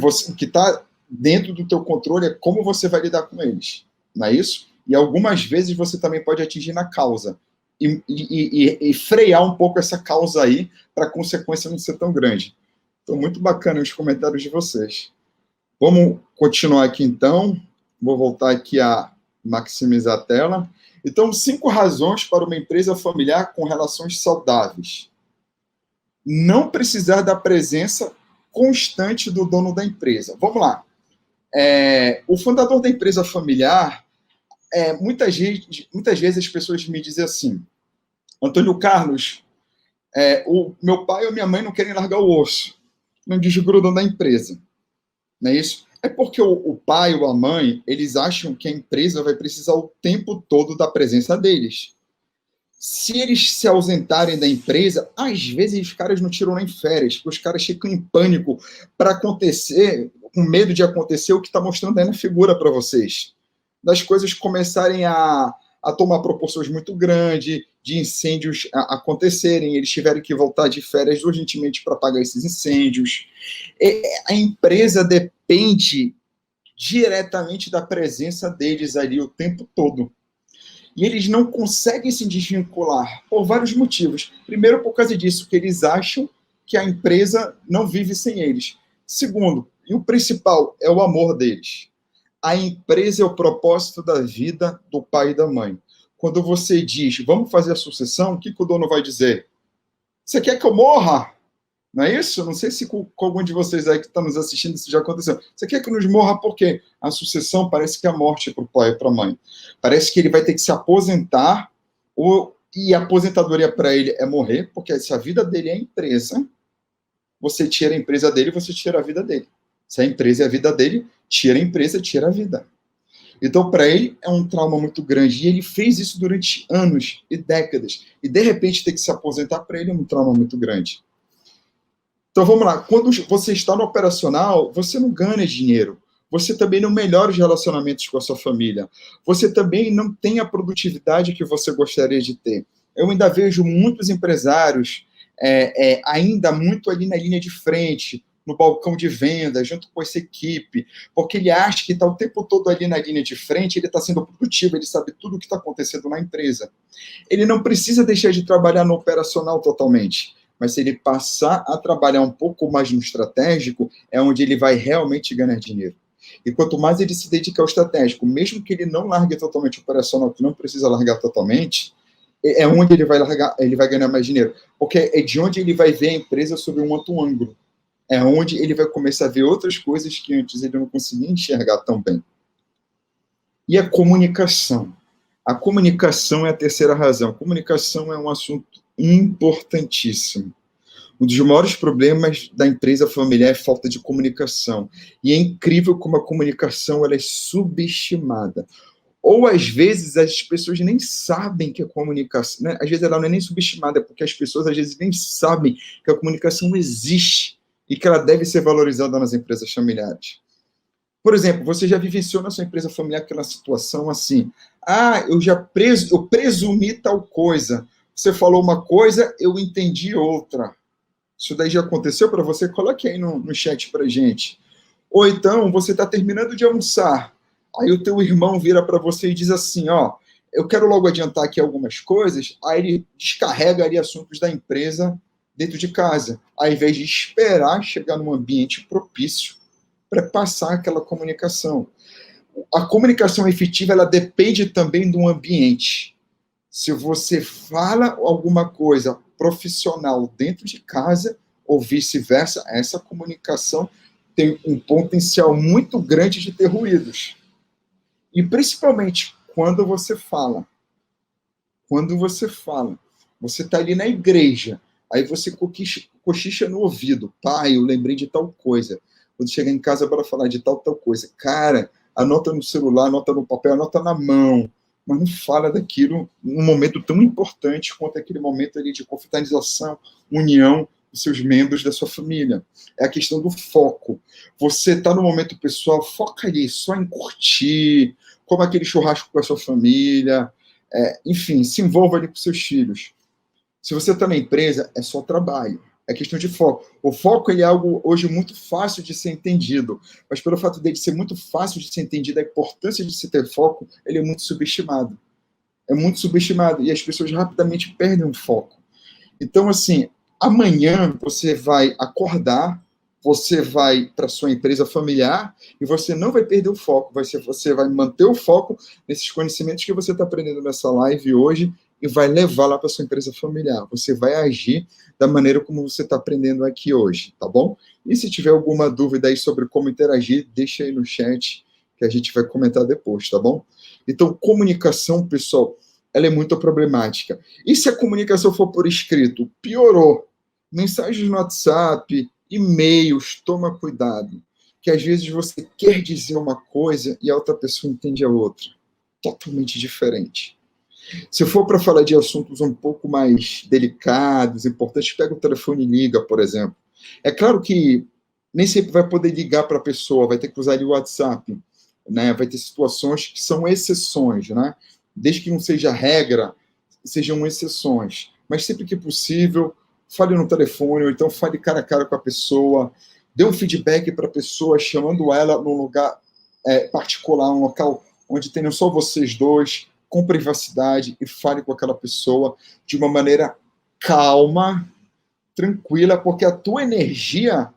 está dentro do teu controle é como você vai lidar com eles. Não é isso? E algumas vezes você também pode atingir na causa. E frear um pouco essa causa aí, para a consequência não ser tão grande. Então, muito bacana os comentários de vocês. Vamos continuar aqui, então. Vou voltar aqui a maximizar a tela. Então, 5 razões para uma empresa familiar com relações saudáveis. Não precisar da presença constante do dono da empresa. Vamos lá. O fundador da empresa familiar, muitas vezes as pessoas me dizem assim, Antônio Carlos, o meu pai ou minha mãe não querem largar o osso, não desgrudam da empresa. Não é isso? É porque o pai ou a mãe, eles acham que a empresa vai precisar o tempo todo da presença deles. Se eles se ausentarem da empresa, às vezes os caras não tiram nem férias, porque os caras ficam em pânico para acontecer, com medo de acontecer o que está mostrando aí na figura para vocês. Das coisas começarem a tomar proporções muito grandes, de incêndios acontecerem, eles tiverem que voltar de férias urgentemente para apagar esses incêndios. A empresa depende diretamente da presença deles ali o tempo todo. E eles não conseguem se desvincular por vários motivos. Primeiro, por causa disso, que eles acham que a empresa não vive sem eles. Segundo, e o principal, é o amor deles. A empresa é o propósito da vida do pai e da mãe. Quando você diz, vamos fazer a sucessão, o que o dono vai dizer? Você quer que eu morra? Não é isso? Não sei se com algum de vocês aí que está nos assistindo isso já aconteceu. Você quer que nos morra por quê? A sucessão parece que é a morte para o pai e para a mãe. Parece que ele vai ter que se aposentar, e a aposentadoria para ele é morrer, porque se a vida dele é a empresa, você tira a empresa dele, você tira a vida dele. Se a empresa é a vida dele, tira a empresa, tira a vida. Então, para ele, é um trauma muito grande. E ele fez isso durante anos e décadas. E, de repente, ter que se aposentar, para ele é um trauma muito grande. Então, vamos lá. Quando você está no operacional, você não ganha dinheiro. você também não melhora os relacionamentos com a sua família, você também não tem a produtividade que você gostaria de ter. Eu ainda vejo muitos empresários ainda muito ali na linha de frente, no balcão de venda, junto com essa equipe, porque ele acha que está o tempo todo ali na linha de frente, ele está sendo produtivo, ele sabe tudo o que está acontecendo na empresa. Ele não precisa deixar de trabalhar no operacional totalmente, mas se ele passar a trabalhar um pouco mais no estratégico, é onde ele vai realmente ganhar dinheiro. E quanto mais ele se dedica ao estratégico, mesmo que ele não largue totalmente o operacional, que não precisa largar totalmente, é onde ele vai ganhar mais dinheiro. Porque é de onde ele vai ver a empresa sob um outro ângulo. É onde ele vai começar a ver outras coisas que antes ele não conseguia enxergar tão bem. E a comunicação. A comunicação é a terceira razão. A comunicação é um assunto importantíssimo. Um dos maiores problemas da empresa familiar é a falta de comunicação. E é incrível como a comunicação ela é subestimada. Ou, às vezes, as pessoas nem sabem que a comunicação... Né? Às vezes, ela não é nem subestimada, porque as pessoas, às vezes, nem sabem que a comunicação existe e que ela deve ser valorizada nas empresas familiares. Por exemplo, você já vivenciou na sua empresa familiar aquela situação assim, eu presumi tal coisa, você falou uma coisa, eu entendi outra. Isso daí já aconteceu para você? Coloque aí no chat para gente. Ou então, você está terminando de almoçar, aí o teu irmão vira para você e diz assim, eu quero logo adiantar aqui algumas coisas, aí ele descarrega ali assuntos da empresa dentro de casa, ao invés de esperar chegar num ambiente propício para passar aquela comunicação. A comunicação efetiva, ela depende também do ambiente. Se você fala alguma coisa profissional dentro de casa, ou vice-versa, essa comunicação tem um potencial muito grande de ter ruídos. E principalmente quando você fala. Quando você fala. Você está ali na igreja, aí você cochicha no ouvido. Pai, eu lembrei de tal coisa. Quando chega em casa para falar de tal coisa. Cara, anota no celular, anota no papel, anota na mão. Mas não fala daquilo num momento tão importante quanto aquele momento ali de confraternização, união dos seus membros da sua família. É a questão do foco. Você está no momento pessoal, foca ali só em curtir, como aquele churrasco com a sua família, enfim, se envolva ali com seus filhos. Se você está na empresa, é só trabalho. É questão de foco. O foco ele é algo hoje muito fácil de ser entendido, mas pelo fato dele ser muito fácil de ser entendido, a importância de se ter foco, ele é muito subestimado. É muito subestimado e as pessoas rapidamente perdem o foco. Então, assim, amanhã você vai acordar, você vai para sua empresa familiar e você não vai perder o foco. Você vai manter o foco nesses conhecimentos que você está aprendendo nessa live hoje e vai levar lá para sua empresa familiar. Você vai agir da maneira como você está aprendendo aqui hoje, tá bom? E se tiver alguma dúvida aí sobre como interagir, deixa aí no chat que a gente vai comentar depois, tá bom? Então, comunicação, pessoal, ela é muito problemática. E se a comunicação for por escrito? Piorou. Mensagens no WhatsApp, e-mails, toma cuidado. Que às vezes você quer dizer uma coisa e a outra pessoa entende a outra. Totalmente diferente. Se for para falar de assuntos um pouco mais delicados, importantes, pega o telefone e liga, por exemplo. É claro que nem sempre vai poder ligar para a pessoa, vai ter que usar ali o WhatsApp, né? Vai ter situações que são exceções, né? Desde que não seja regra, sejam exceções. Mas sempre que possível, fale no telefone, ou então fale cara a cara com a pessoa, dê um feedback para a pessoa, chamando ela num lugar particular, um local onde tenham só vocês dois, com privacidade, e fale com aquela pessoa de uma maneira calma, tranquila, porque a tua energia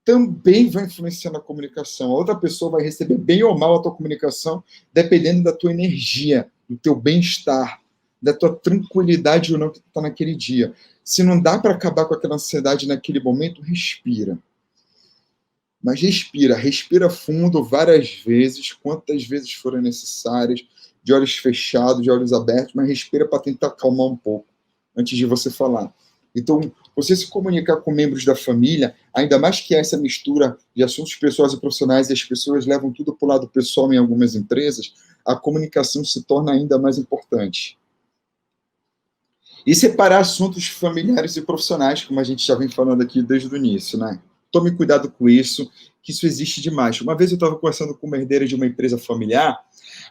também vai influenciar na comunicação. A outra pessoa vai receber bem ou mal a tua comunicação, dependendo da tua energia, do teu bem-estar, da tua tranquilidade ou não que está naquele dia. Se não dá para acabar com aquela ansiedade naquele momento, respira. Mas respira fundo várias vezes, quantas vezes forem necessárias, de olhos fechados, de olhos abertos, mas respira para tentar acalmar um pouco, antes de você falar. Então, você se comunicar com membros da família, ainda mais que essa mistura de assuntos pessoais e profissionais, e as pessoas levam tudo para o lado pessoal em algumas empresas, a comunicação se torna ainda mais importante. E separar assuntos familiares e profissionais, como a gente já vem falando aqui desde o início, né? tome cuidado com isso, que isso existe demais. Uma vez eu estava conversando com uma herdeira de uma empresa familiar,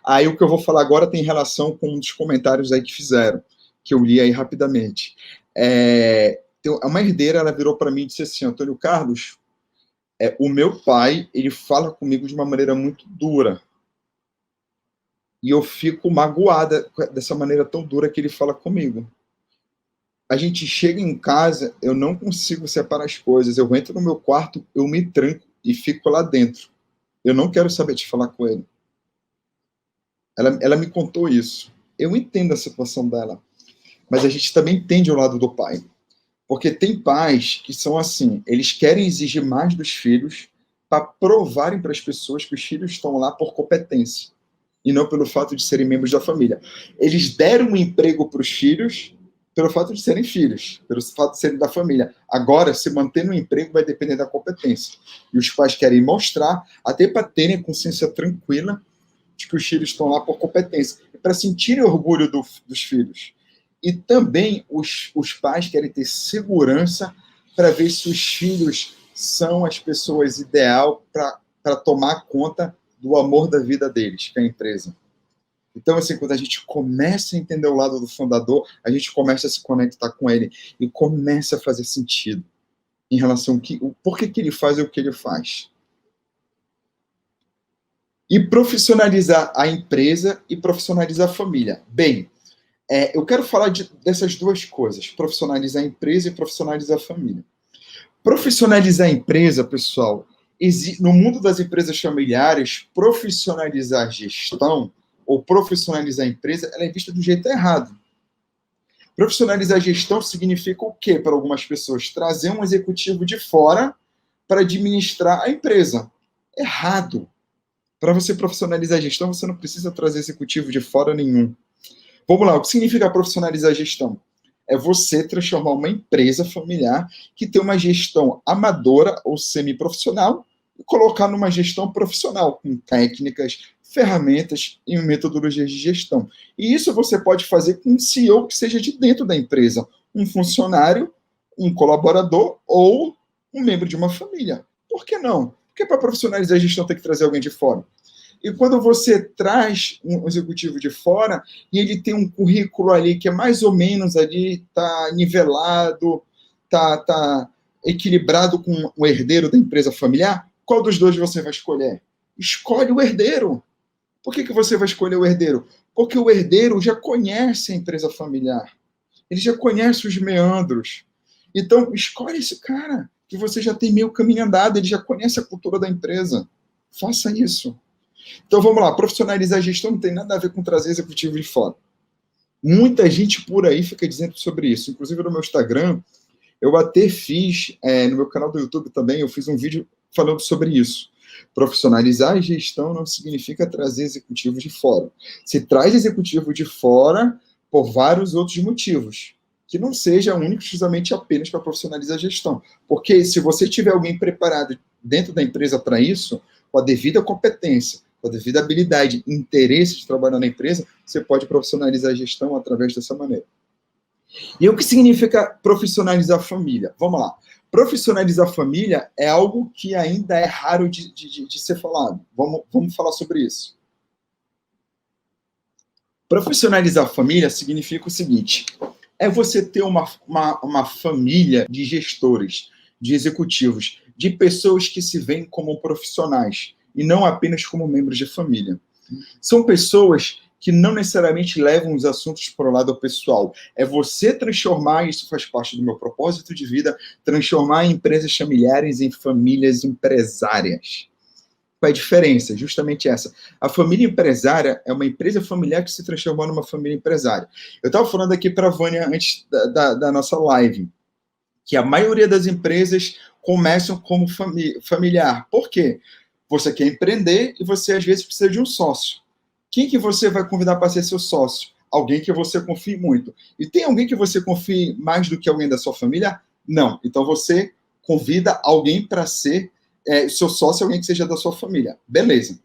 aí o que eu vou falar agora tem relação com um dos comentários aí que fizeram, que eu li aí rapidamente. Uma herdeira, ela virou para mim e disse assim, Antônio Carlos, o meu pai, ele fala comigo de uma maneira muito dura. E eu fico magoada dessa maneira tão dura que ele fala comigo. A gente chega em casa, eu não consigo separar as coisas. Eu entro no meu quarto, eu me tranco e fico lá dentro. Eu não quero saber de falar com ele. Ela me contou isso. Eu entendo a situação dela. Mas a gente também entende o lado do pai. Porque tem pais que são assim, eles querem exigir mais dos filhos para provarem para as pessoas que os filhos estão lá por competência e não pelo fato de serem membros da família. Eles deram um emprego para os filhos pelo fato de serem filhos, pelo fato de serem da família. Agora, se manter no emprego vai depender da competência. E os pais querem mostrar, até para terem a consciência tranquila de que os filhos estão lá por competência, para sentirem orgulho dos filhos. E também os pais querem ter segurança para ver se os filhos são as pessoas ideal para tomar conta do amor da vida deles, que é a empresa. Então, assim, quando a gente começa a entender o lado do fundador, a gente começa a se conectar com ele e começa a fazer sentido em relação ao por que ele faz o que ele faz. E profissionalizar a empresa e profissionalizar a família. Bem, eu quero falar dessas duas coisas, profissionalizar a empresa e profissionalizar a família. Profissionalizar a empresa, pessoal, no mundo das empresas familiares, profissionalizar a gestão ou profissionalizar a empresa, ela é vista do jeito errado. Profissionalizar a gestão significa o quê para algumas pessoas? Trazer um executivo de fora para administrar a empresa. Errado. Para você profissionalizar a gestão, você não precisa trazer executivo de fora nenhum. Vamos lá, o que significa profissionalizar a gestão? É você transformar uma empresa familiar que tem uma gestão amadora ou semiprofissional e colocar numa gestão profissional, com técnicas, ferramentas e metodologias de gestão. E isso você pode fazer com um CEO que seja de dentro da empresa, um funcionário, um colaborador ou um membro de uma família. Por que não? Porque para profissionalizar a gestão tem que trazer alguém de fora. E quando você traz um executivo de fora e ele tem um currículo ali que é mais ou menos ali, está nivelado, está equilibrado com o herdeiro da empresa familiar, qual dos dois você vai escolher? Escolhe o herdeiro. Por que você vai escolher o herdeiro? Porque o herdeiro já conhece a empresa familiar. Ele já conhece os meandros. Então, escolhe esse cara, que você já tem meio caminho andado, ele já conhece a cultura da empresa. Faça isso. Então, vamos lá, profissionalizar a gestão não tem nada a ver com trazer executivo de fora. Muita gente por aí fica dizendo sobre isso. Inclusive, no meu Instagram, eu até fiz, no meu canal do YouTube também, eu fiz um vídeo falando sobre isso. Profissionalizar a gestão não significa trazer executivo de fora. Se traz executivo de fora por vários outros motivos, que não seja único exclusivamente apenas para profissionalizar a gestão. Porque se você tiver alguém preparado dentro da empresa para isso, com a devida competência, com a devida habilidade, interesse de trabalhar na empresa, você pode profissionalizar a gestão através dessa maneira. E o que significa profissionalizar a família? Vamos lá. Profissionalizar a família é algo que ainda é raro de ser falado. Vamos falar sobre isso. Profissionalizar a família significa o seguinte: é você ter uma família de gestores, de executivos, de pessoas que se veem como profissionais e não apenas como membros de família. São pessoas que não necessariamente levam os assuntos para o lado pessoal. É você transformar, isso faz parte do meu propósito de vida, transformar empresas familiares em famílias empresárias. Qual é a diferença? Justamente essa. A família empresária é uma empresa familiar que se transformou numa família empresária. Eu estava falando aqui para a Vânia antes da nossa live, que a maioria das empresas começam como familiar. Por quê? Você quer empreender e você, às vezes, precisa de um sócio. Quem que você vai convidar para ser seu sócio? Alguém que você confie muito. E tem alguém que você confie mais do que alguém da sua família? Não. Então, você convida alguém para ser seu sócio, alguém que seja da sua família. Beleza.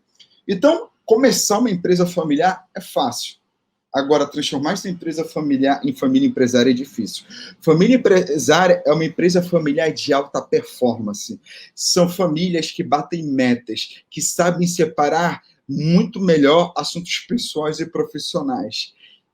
Então, começar uma empresa familiar é fácil. Agora, transformar essa empresa familiar em família empresária é difícil. Família empresária é uma empresa familiar de alta performance. São famílias que batem metas, que sabem separar muito melhor assuntos pessoais e profissionais.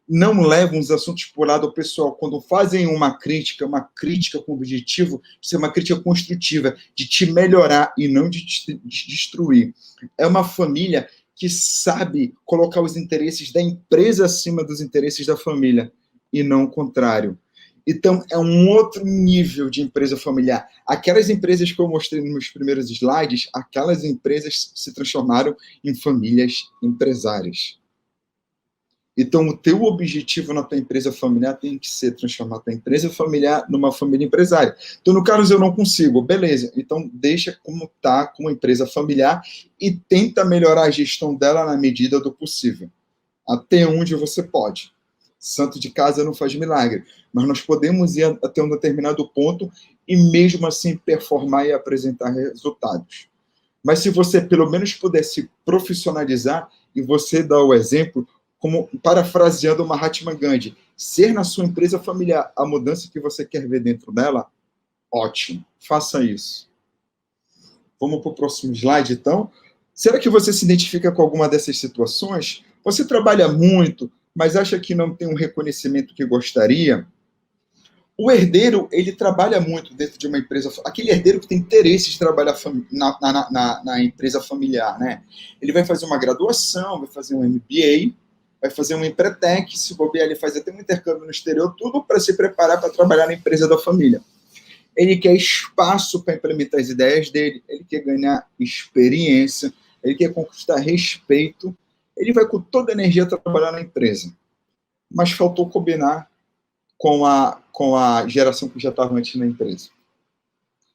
Não levam os assuntos por lado pessoal. Quando fazem uma crítica com o objetivo de ser uma crítica construtiva, de te melhorar e não de te destruir. É uma família que sabe colocar os interesses da empresa acima dos interesses da família, e não o contrário. Então, é um outro nível de empresa familiar. Aquelas empresas que eu mostrei nos meus primeiros slides, aquelas empresas se transformaram em famílias empresárias. Então, o teu objetivo na tua empresa familiar tem que ser transformar a tua empresa familiar numa família empresária. Então, no caso, eu não consigo. Beleza. Então, deixa como está com a empresa familiar e tenta melhorar a gestão dela na medida do possível. Até onde você pode. Santo de casa não faz milagre. Mas nós podemos ir até um determinado ponto e mesmo assim performar e apresentar resultados. Mas se você pelo menos pudesse profissionalizar e você dar o exemplo, como parafraseando o Mahatma Gandhi, ser na sua empresa familiar a mudança que você quer ver dentro dela, ótimo, faça isso. Vamos para o próximo slide, então. Será que você se identifica com alguma dessas situações? Você trabalha muito, mas acha que não tem um reconhecimento que gostaria? O herdeiro, ele trabalha muito dentro de uma empresa, aquele herdeiro que tem interesse de trabalhar na empresa familiar, né? Ele vai fazer uma graduação, vai fazer um MBA, vai fazer um Empretec, se bobear, ele faz até um intercâmbio no exterior, tudo para se preparar para trabalhar na empresa da família. Ele quer espaço para implementar as ideias dele, ele quer ganhar experiência, ele quer conquistar respeito, ele vai com toda a energia trabalhar na empresa. Mas faltou combinar com a geração que já estava antes na empresa.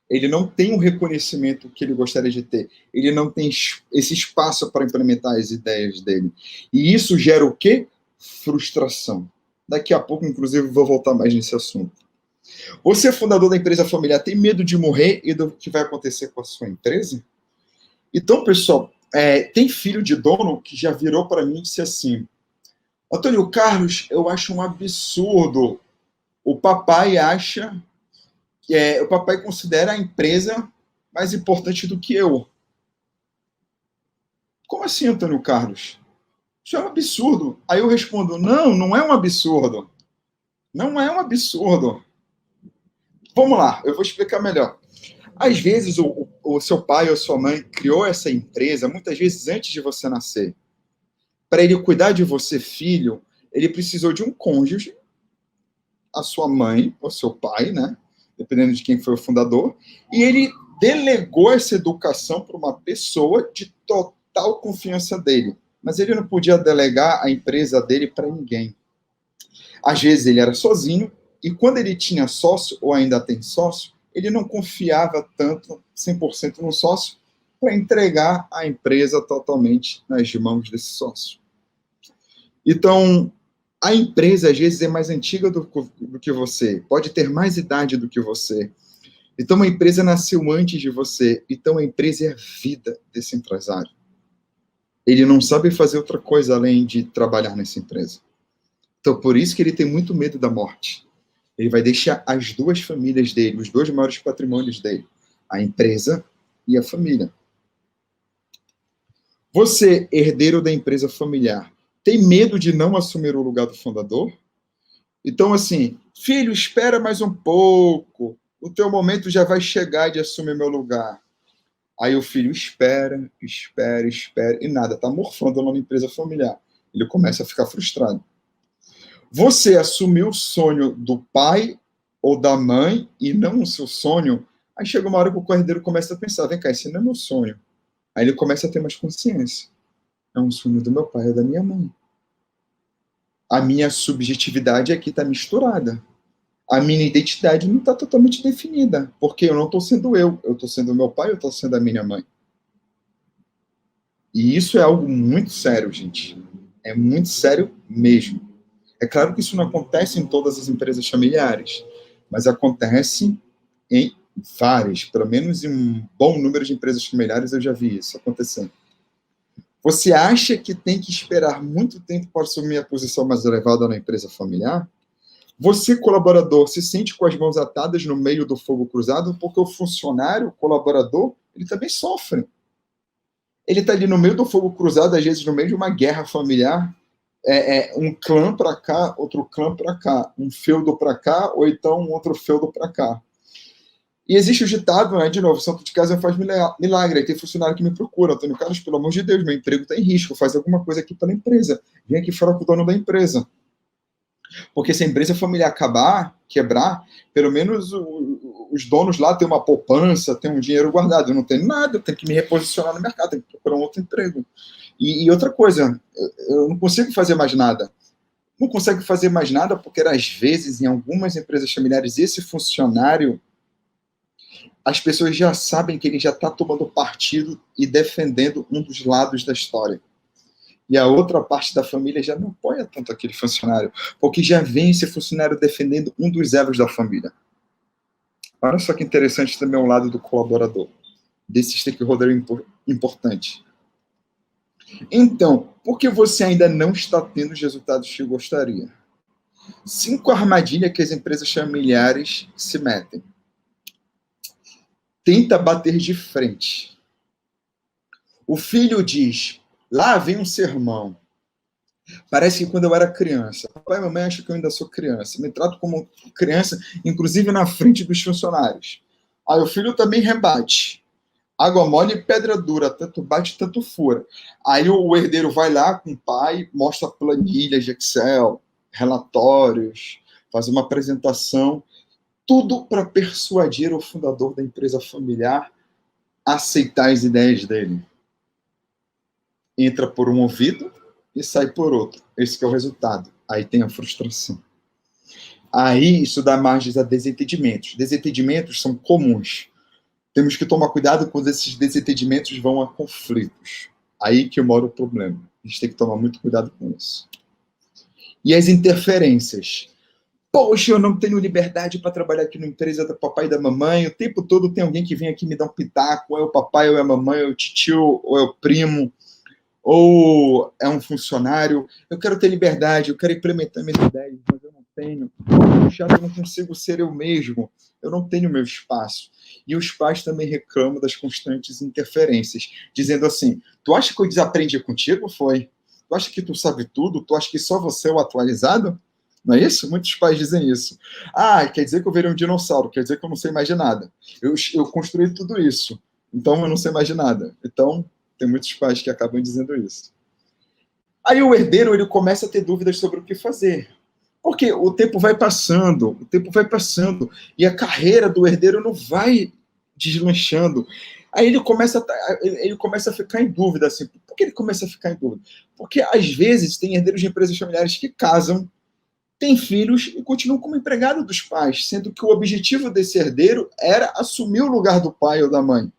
Ele não tem o reconhecimento que ele gostaria de ter. Ele não tem esse espaço para implementar as ideias dele. E isso gera o quê? Frustração. Daqui a pouco, inclusive, vou voltar mais nesse assunto. Você, fundador da empresa familiar, tem medo de morrer e do que vai acontecer com a sua empresa? Então, pessoal, tem filho de dono que já virou para mim e disse assim: Antônio Carlos, eu acho um absurdo. O papai acha o papai considera a empresa mais importante do que eu. Como assim, Antônio Carlos? Isso é um absurdo. Aí eu respondo: não, não é um absurdo. Não é um absurdo. Vamos lá, eu vou explicar melhor. Às vezes, o seu pai ou sua mãe criou essa empresa, muitas vezes antes de você nascer. Para ele cuidar de você, filho, ele precisou de um cônjuge, a sua mãe ou seu pai, né? Dependendo de quem foi o fundador, e ele delegou essa educação para uma pessoa de total confiança dele. Mas ele não podia delegar a empresa dele para ninguém. Às vezes ele era sozinho, e quando ele tinha sócio, ou ainda tem sócio, ele não confiava tanto, 100% no sócio, para entregar a empresa totalmente nas mãos desse sócio. Então, a empresa, às vezes, é mais antiga do que você, pode ter mais idade do que você. Então, a empresa nasceu antes de você. Então, a empresa é a vida desse empresário. Ele não sabe fazer outra coisa além de trabalhar nessa empresa. Então, por isso que ele tem muito medo da morte. Ele vai deixar as duas famílias dele, os dois maiores patrimônios dele, a empresa e a família. Você, herdeiro da empresa familiar, tem medo de não assumir o lugar do fundador? Então, assim, filho, espera mais um pouco. O teu momento já vai chegar de assumir meu lugar. Aí o filho espera, e nada, está morfando lá na empresa familiar. Ele começa a ficar frustrado. Você assumiu o sonho do pai ou da mãe e não o seu sonho, aí chega uma hora que o herdeiro começa a pensar: vem cá, esse não é meu sonho. Aí ele começa a ter mais consciência. É um sonho do meu pai ou da minha mãe. A minha subjetividade aqui está misturada. A minha identidade não está totalmente definida, porque eu não estou sendo eu estou sendo meu pai, eu estou sendo a minha mãe. E isso é algo muito sério, gente. É muito sério mesmo. É claro que isso não acontece em todas as empresas familiares, mas acontece em várias, pelo menos em um bom número de empresas familiares eu já vi isso acontecendo. Você acha que tem que esperar muito tempo para assumir a posição mais elevada na empresa familiar? Você, colaborador, se sente com as mãos atadas no meio do fogo cruzado porque o funcionário, o colaborador, ele também sofre. Ele está ali no meio do fogo cruzado, às vezes no meio de uma guerra familiar, um clã para cá, outro clã para cá, um feudo para cá, ou então um outro feudo para cá. E existe o ditado, né, de novo, santo de casa faz milagre. Aí tem funcionário que me procura, Antônio Carlos, pelo amor de Deus, meu emprego está em risco, faz alguma coisa aqui pela empresa. Vem aqui falar com o dono da empresa. Porque se a empresa familiar acabar, quebrar, pelo menos os donos lá têm uma poupança, têm um dinheiro guardado. Eu não tenho nada, eu tenho que me reposicionar no mercado, tenho que procurar um outro emprego. E outra coisa, eu não consigo fazer mais nada. Não consegue fazer mais nada porque, às vezes, em algumas empresas familiares, esse funcionário, as pessoas já sabem que ele já está tomando partido e defendendo um dos lados da história. E a outra parte da família já não apoia tanto aquele funcionário, porque já vem esse funcionário defendendo um dos elos da família. Olha só que interessante também o lado do colaborador, desse stakeholder importante. Então, por que você ainda não está tendo os resultados que gostaria? 5 armadilhas que as empresas familiares se metem. Tenta bater de frente. O filho diz, lá vem um sermão. Parece que quando eu era criança, papai e mamãe acham que eu ainda sou criança, me trato como criança, inclusive na frente dos funcionários. Aí o filho também rebate. Água mole e pedra dura, tanto bate, tanto fura. Aí o herdeiro vai lá com o pai, mostra planilhas de Excel, relatórios, faz uma apresentação, tudo para persuadir o fundador da empresa familiar a aceitar as ideias dele. Entra por um ouvido e sai por outro. Esse que é o resultado. Aí tem a frustração. Aí isso dá margem a desentendimentos. Desentendimentos são comuns. Temos que tomar cuidado quando esses desentendimentos vão a conflitos. Aí que mora o problema. A gente tem que tomar muito cuidado com isso. E as interferências. Poxa, eu não tenho liberdade para trabalhar aqui na empresa do papai e da mamãe. O tempo todo tem alguém que vem aqui me dar um pitaco. Ou é o papai, ou é a mamãe, ou é o tio, ou é o primo, ou é um funcionário. Eu quero ter liberdade, eu quero implementar minhas ideias, mas eu não tenho. Puxa, eu não consigo ser eu mesmo. Eu não tenho meu espaço. E os pais também reclamam das constantes interferências, dizendo assim, tu acha que eu desaprendi contigo? Foi. Tu acha que tu sabe tudo? Tu acha que só você é o atualizado? Não é isso? Muitos pais dizem isso. Ah, quer dizer que eu virei um dinossauro, quer dizer que eu não sei mais de nada. Eu construí tudo isso, então eu não sei mais de nada. Então, tem muitos pais que acabam dizendo isso. Aí o herdeiro, ele começa a ter dúvidas sobre o que fazer. Porque o tempo vai passando, e a carreira do herdeiro não vai deslanchando. Aí ele começa a ficar em dúvida, assim. Por que ele começa a ficar em dúvida? Porque, às vezes, tem herdeiros de empresas familiares que casam, têm filhos e continuam como empregado dos pais, sendo que o objetivo desse herdeiro era assumir o lugar do pai ou da mãe.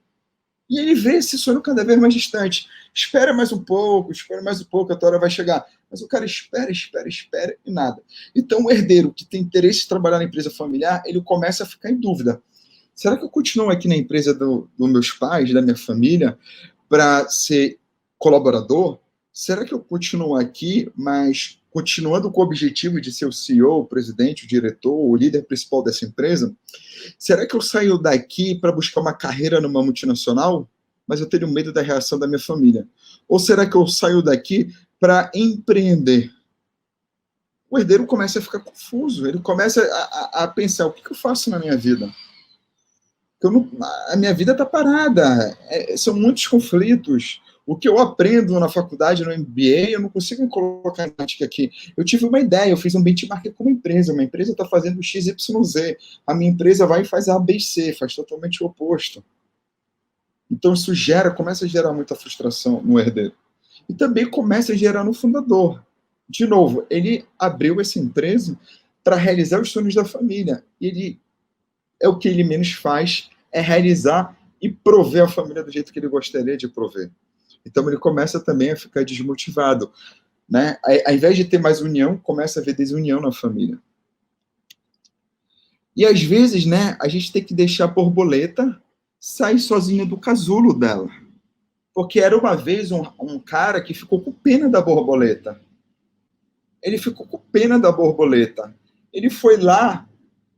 E ele vê esse sonho cada vez mais distante. Espera mais um pouco, a tua hora vai chegar. Mas o cara espera e nada. Então o herdeiro que tem interesse em trabalhar na empresa familiar, ele começa a ficar em dúvida. Será que eu continuo aqui na empresa dos meus pais, da minha família, para ser colaborador? Será que eu continuo aqui, mas continuando com o objetivo de ser o CEO, o presidente, o diretor, o líder principal dessa empresa? Será que eu saio daqui para buscar uma carreira numa multinacional, mas eu tenho medo da reação da minha família? Ou será que eu saio daqui para empreender? O herdeiro começa a ficar confuso, ele começa a pensar, o que eu faço na minha vida? A minha vida está parada, são muitos conflitos. O que eu aprendo na faculdade, no MBA, eu não consigo colocar em prática aqui. Eu tive uma ideia, eu fiz um benchmark com uma empresa está fazendo XYZ, a minha empresa vai e faz A, B e C, faz totalmente o oposto. Então isso começa a gerar muita frustração no herdeiro. E também começa a gerar no fundador. De novo, ele abriu essa empresa para realizar os sonhos da família. O que ele menos faz é realizar e prover a família do jeito que ele gostaria de prover. Então ele começa também a ficar desmotivado, né? Ao invés de ter mais união, começa a haver desunião na família. E às vezes, né, a gente tem que deixar a borboleta sair sozinha do casulo dela. Porque era uma vez um cara que ficou com pena da borboleta. Ele ficou com pena da borboleta. Ele foi lá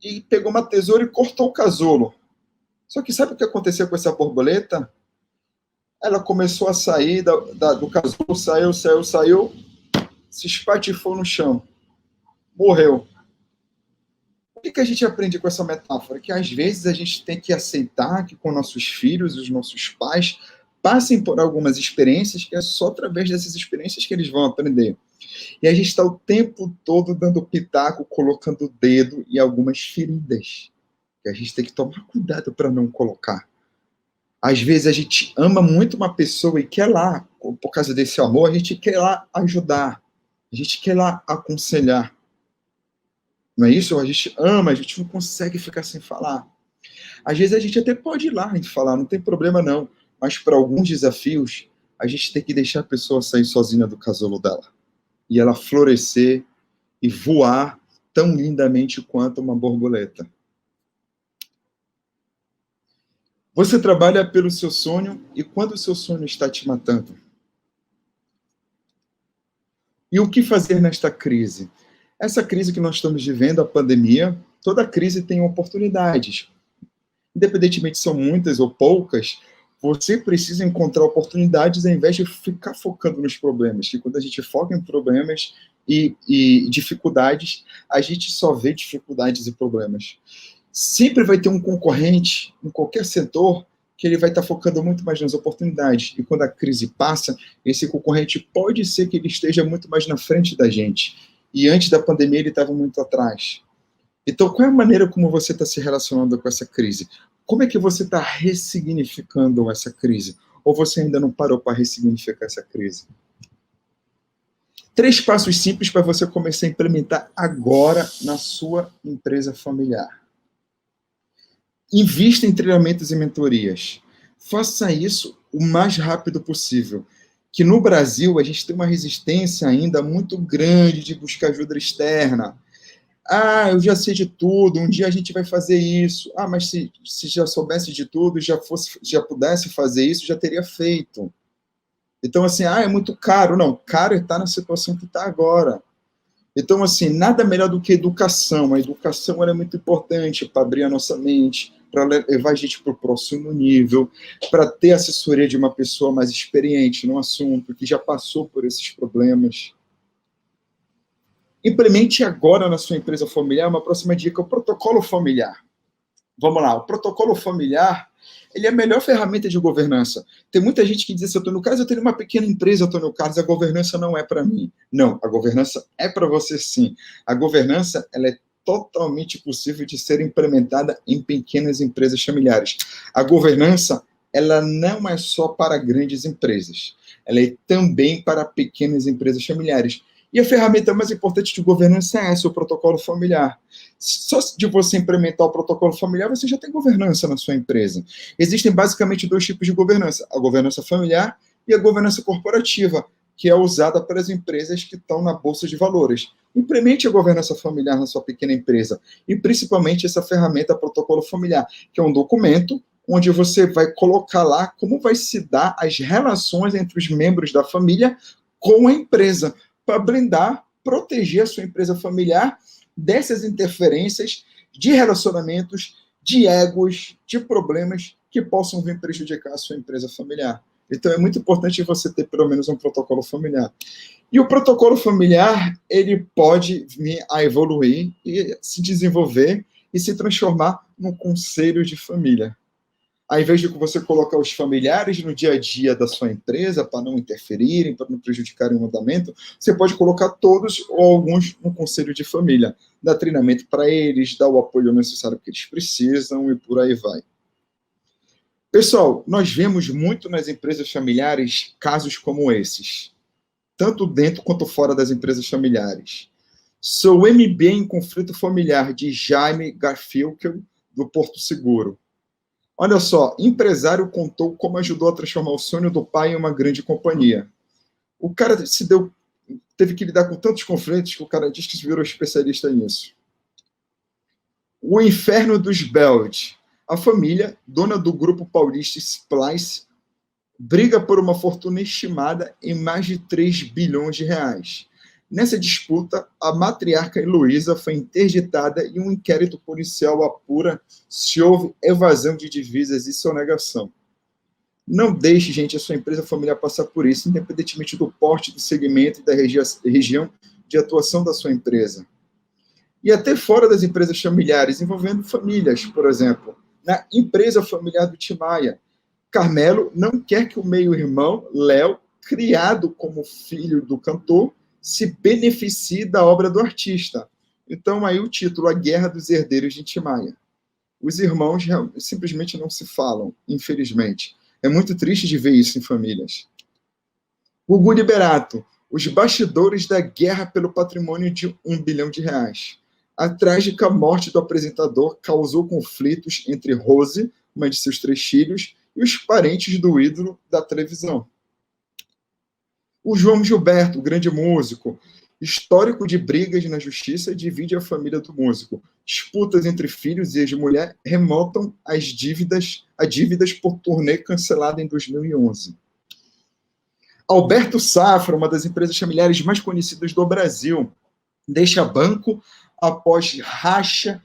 e pegou uma tesoura e cortou o casulo. Só que sabe o que aconteceu com essa borboleta? Ela começou a sair do casulo, saiu, se espatifou no chão. Morreu. O que a gente aprende com essa metáfora? Que às vezes a gente tem que aceitar que com nossos filhos, os nossos pais, passem por algumas experiências, que é só através dessas experiências que eles vão aprender. E a gente está o tempo todo dando pitaco, colocando o dedo em algumas feridas, que a gente tem que tomar cuidado para não colocar. Às vezes a gente ama muito uma pessoa e quer lá, por causa desse amor, a gente quer lá ajudar, a gente quer lá aconselhar. Não é isso? A gente ama, a gente não consegue ficar sem falar. Às vezes a gente até pode ir lá e falar, não tem problema não, mas para alguns desafios, a gente tem que deixar a pessoa sair sozinha do casulo dela. E ela florescer e voar tão lindamente quanto uma borboleta. Você trabalha pelo seu sonho e quando o seu sonho está te matando? E o que fazer nesta crise? Essa crise que nós estamos vivendo, a pandemia, toda crise tem oportunidades. Independentemente se são muitas ou poucas, você precisa encontrar oportunidades ao invés de ficar focando nos problemas. Que quando a gente foca em problemas e dificuldades, a gente só vê dificuldades e problemas. Sempre vai ter um concorrente em qualquer setor que ele vai estar focando muito mais nas oportunidades. E quando a crise passa, esse concorrente pode ser que ele esteja muito mais na frente da gente. E antes da pandemia ele estava muito atrás. Então, qual é a maneira como você está se relacionando com essa crise? Como é que você está ressignificando essa crise? Ou você ainda não parou para ressignificar essa crise? 3 passos simples para você começar a implementar agora na sua empresa familiar. Invista em treinamentos e mentorias. Faça isso o mais rápido possível. Que no Brasil a gente tem uma resistência ainda muito grande de buscar ajuda externa. Ah, eu já sei de tudo, um dia a gente vai fazer isso. Ah, mas se já soubesse de tudo, já pudesse fazer isso, já teria feito. Então, assim, é muito caro. Não, caro é estar na situação que está agora. Então, assim, nada melhor do que educação. A educação é muito importante para abrir a nossa mente, para levar a gente para o próximo nível, para ter assessoria de uma pessoa mais experiente no assunto, que já passou por esses problemas. Implemente agora na sua empresa familiar, uma próxima dica, o protocolo familiar. Vamos lá, o protocolo familiar, ele é a melhor ferramenta de governança. Tem muita gente que diz assim, Antônio Carlos, eu tenho uma pequena empresa, Antônio Carlos, a governança não é para mim. Não, a governança é para você sim. A governança, ela é totalmente possível de ser implementada em pequenas empresas familiares. A governança, ela não é só para grandes empresas, ela é também para pequenas empresas familiares. E a ferramenta mais importante de governança é essa, o protocolo familiar. Só de você implementar o protocolo familiar, você já tem governança na sua empresa. Existem basicamente 2 tipos de governança, a governança familiar e a governança corporativa, que é usada pelas empresas que estão na Bolsa de Valores. Implemente a governança familiar na sua pequena empresa, e principalmente essa ferramenta protocolo familiar, que é um documento onde você vai colocar lá como vai se dar as relações entre os membros da família com a empresa, para blindar, proteger a sua empresa familiar dessas interferências de relacionamentos, de egos, de problemas que possam vir prejudicar a sua empresa familiar. Então, é muito importante você ter pelo menos um protocolo familiar. E o protocolo familiar, ele pode vir a evoluir e se desenvolver e se transformar num conselho de família. Ao invés de você colocar os familiares no dia a dia da sua empresa, para não interferirem, para não prejudicarem o andamento, você pode colocar todos ou alguns no conselho de família. Dar treinamento para eles, dar o apoio necessário que eles precisam e por aí vai. Pessoal, nós vemos muito nas empresas familiares casos como esses, tanto dentro quanto fora das empresas familiares. Sou MBA em conflito familiar, de Jaime Garfinkel, do Porto Seguro. Olha só, empresário contou como ajudou a transformar o sonho do pai em uma grande companhia. O cara teve que lidar com tantos conflitos que o cara diz que se virou especialista nisso. O inferno dos Belt. A família, dona do grupo paulista Splice, briga por uma fortuna estimada em mais de 3 bilhões de reais. Nessa disputa, a matriarca Heloísa foi interditada e um inquérito policial apura se houve evasão de divisas e sonegação. Não deixe, gente, a sua empresa familiar passar por isso, independentemente do porte, do segmento e da região de atuação da sua empresa. E até fora das empresas familiares, envolvendo famílias, por exemplo. Na empresa familiar do Timaya, Carmelo não quer que o meio-irmão, Léo, criado como filho do cantor, se beneficie da obra do artista. Então, aí o título, A Guerra dos Herdeiros de Timaya. Os irmãos simplesmente não se falam, infelizmente. É muito triste de ver isso em famílias. Gugu Liberato, os bastidores da guerra pelo patrimônio de 1 bilhão de reais. A trágica morte do apresentador causou conflitos entre Rose, mãe de seus 3 filhos, e os parentes do ídolo da televisão. O João Gilberto, o grande músico, histórico de brigas na justiça, divide a família do músico. Disputas entre filhos e ex-mulher remontam a dívidas por turnê cancelada em 2011. Alberto Safra, uma das empresas familiares mais conhecidas do Brasil, deixa banco após racha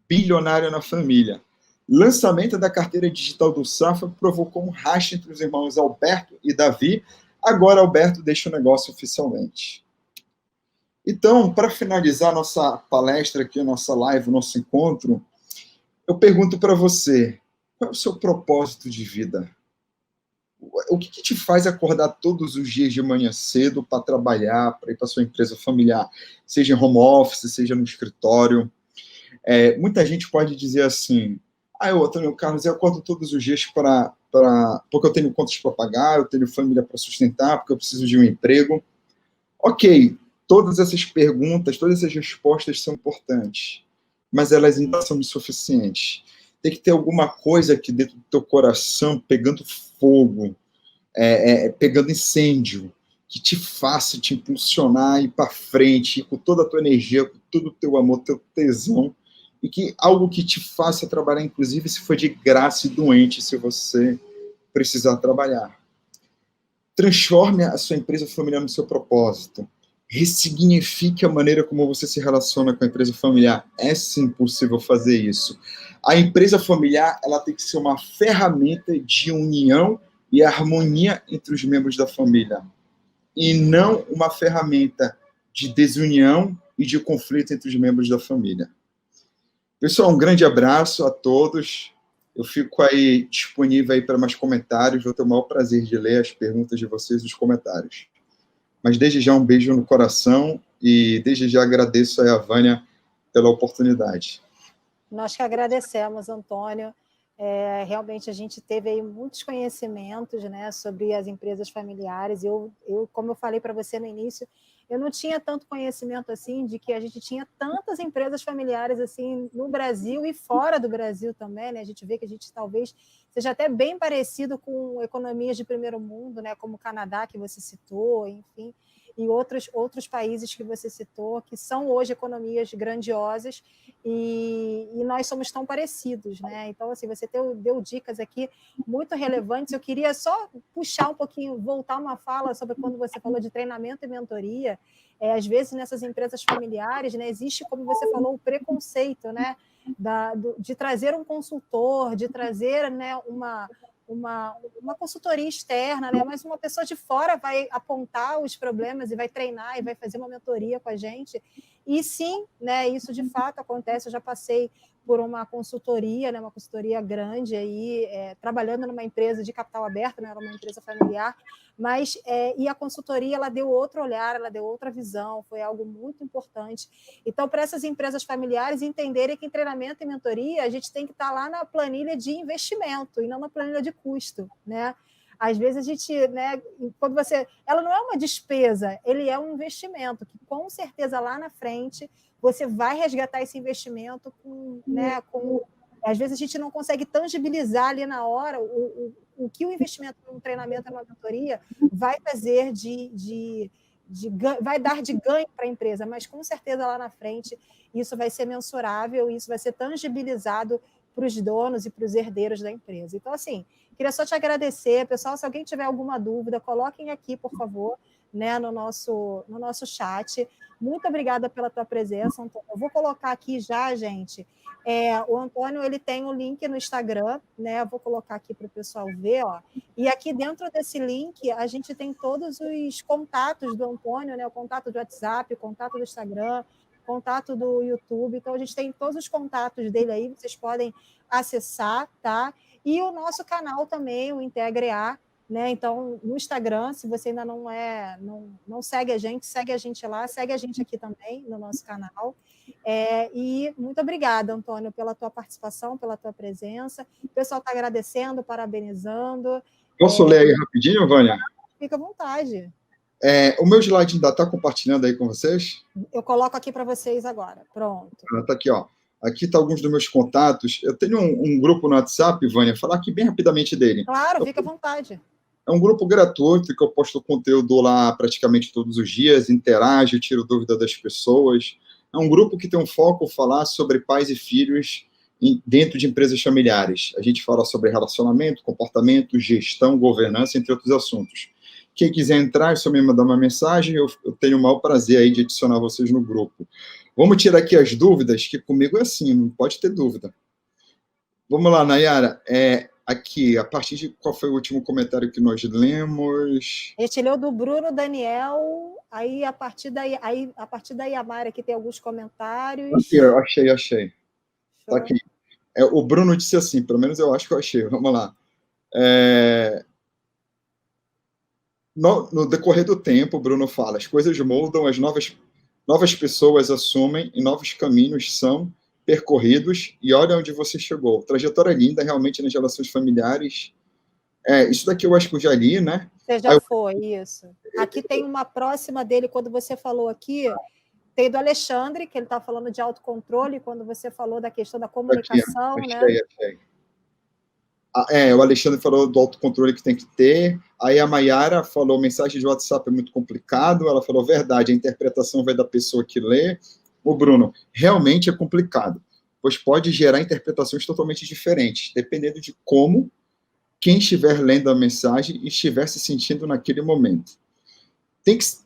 bilionária na família. Lançamento da carteira digital do Safra provocou um racha entre os irmãos Alberto e Davi. Agora Alberto deixa o negócio oficialmente. Então, para finalizar nossa palestra aqui, nossa live, nosso encontro, eu pergunto para você, qual é o seu propósito de vida? O que te faz acordar todos os dias de manhã cedo para trabalhar, para ir para sua empresa familiar, seja em home office, seja no escritório? Muita gente pode dizer assim, eu, Antônio Carlos, eu acordo todos os dias porque eu tenho contas para pagar, eu tenho família para sustentar, porque eu preciso de um emprego. Ok, todas essas perguntas, todas essas respostas são importantes, mas elas ainda são insuficientes. Tem que ter alguma coisa aqui dentro do teu coração pegando fogo, pegando incêndio, que te faça te impulsionar, ir para frente, com toda a tua energia, com todo o teu amor, teu tesão, e que algo que te faça trabalhar, inclusive, se for de graça e doente, se você precisar trabalhar. Transforme a sua empresa familiar no seu propósito. Ressignifique a maneira como você se relaciona com a empresa familiar. É sim possível fazer isso. A empresa familiar, ela tem que ser uma ferramenta de união e harmonia entre os membros da família, e não uma ferramenta de desunião e de conflito entre os membros da família. Pessoal, um grande abraço a todos. Eu fico aí disponível aí para mais comentários. Vou ter o maior prazer de ler as perguntas de vocês nos comentários. Mas desde já um beijo no coração e desde já agradeço a Vânia pela oportunidade. Nós que agradecemos, Antônio. Realmente a gente teve aí muitos conhecimentos, né, sobre as empresas familiares. Como eu falei para você no início, eu não tinha tanto conhecimento assim de que a gente tinha tantas empresas familiares assim no Brasil e fora do Brasil também, né? A gente vê que a gente talvez seja até bem parecido com economias de primeiro mundo, né, como o Canadá, que você citou, enfim, e outros países que você citou, que são hoje economias grandiosas, e nós somos tão parecidos, né? Então, assim, você deu dicas aqui muito relevantes. Eu queria só puxar um pouquinho, voltar uma fala sobre quando você falou de treinamento e mentoria. Às vezes, nessas empresas familiares, né, existe, como você falou, o preconceito, né, de trazer um consultor, de trazer, né, uma consultoria externa, né? Mas uma pessoa de fora vai apontar os problemas e vai treinar e vai fazer uma mentoria com a gente. E sim, né, isso de fato acontece. Eu já passei por uma consultoria, né, uma consultoria grande aí, trabalhando numa empresa de capital aberto, né, era uma empresa familiar, mas e a consultoria ela deu outro olhar, ela deu outra visão, foi algo muito importante. Então, para essas empresas familiares entenderem que em treinamento e mentoria a gente tem que estar lá na planilha de investimento e não na planilha de custo, né? Às vezes a gente, né, quando ela não é uma despesa, ele é um investimento que com certeza lá na frente você vai resgatar esse investimento né, às vezes a gente não consegue tangibilizar ali na hora o que o investimento num treinamento, numa mentoria vai fazer vai dar de ganho para a empresa, mas com certeza lá na frente isso vai ser mensurável, isso vai ser tangibilizado para os donos e para os herdeiros da empresa. Então, assim, queria só te agradecer. Pessoal, se alguém tiver alguma dúvida, coloquem aqui, por favor, né, no nosso chat. Muito obrigada pela tua presença, Antônio. Eu vou colocar aqui já, gente. O Antônio, ele tem um link no Instagram, né? Eu vou colocar aqui para o pessoal ver, ó. E aqui dentro desse link, a gente tem todos os contatos do Antônio, né? O contato do WhatsApp, o contato do Instagram, contato do YouTube. Então, a gente tem todos os contatos dele aí, vocês podem acessar, tá? E o nosso canal também, o Integre A, né? Então, no Instagram, se você ainda não segue a gente lá, segue a gente aqui também no nosso canal. E muito obrigada, Antônio, pela tua participação, pela tua presença. O pessoal está agradecendo, parabenizando. Posso ler aí rapidinho, Vânia? Fica à vontade. O meu slide ainda está compartilhando aí com vocês? Eu coloco aqui para vocês agora. Pronto. Está aqui, ó. Aqui está alguns dos meus contatos. Eu tenho um grupo no WhatsApp, Vânia, falar aqui bem rapidamente dele. Claro, fica à vontade. É um grupo gratuito que eu posto conteúdo lá praticamente todos os dias, interajo, tiro dúvida das pessoas. É um grupo que tem um foco falar sobre pais e filhos dentro de empresas familiares. A gente fala sobre relacionamento, comportamento, gestão, governança, entre outros assuntos. Quem quiser entrar, é só me mandar uma mensagem, eu tenho o maior prazer aí de adicionar vocês no grupo. Vamos tirar aqui as dúvidas, que comigo é assim, não pode ter dúvida. Vamos lá, Nayara. Aqui, a partir de qual foi o último comentário que nós lemos? A gente leu do Bruno Daniel, aí a partir da Yamara aqui tem alguns comentários. Aqui, eu achei. Tá aqui. O Bruno disse assim, pelo menos eu acho que eu achei. Vamos lá. No decorrer do tempo, o Bruno fala, as coisas mudam, as novas pessoas assumem e novos caminhos são percorridos, e olha onde você chegou. Trajetória linda, realmente, nas relações familiares. Isso daqui eu acho que eu já li, né? Você já foi, isso. Aqui tem uma próxima dele, quando você falou aqui, tem do Alexandre, que ele está falando de autocontrole, quando você falou da questão da comunicação, aqui, né? Achei. O Alexandre falou do autocontrole que tem que ter. Aí a Mayara falou, mensagem de WhatsApp é muito complicado. Ela falou, verdade, a interpretação vai da pessoa que lê. O Bruno, realmente é complicado, pois pode gerar interpretações totalmente diferentes, dependendo de como quem estiver lendo a mensagem estiver se sentindo naquele momento.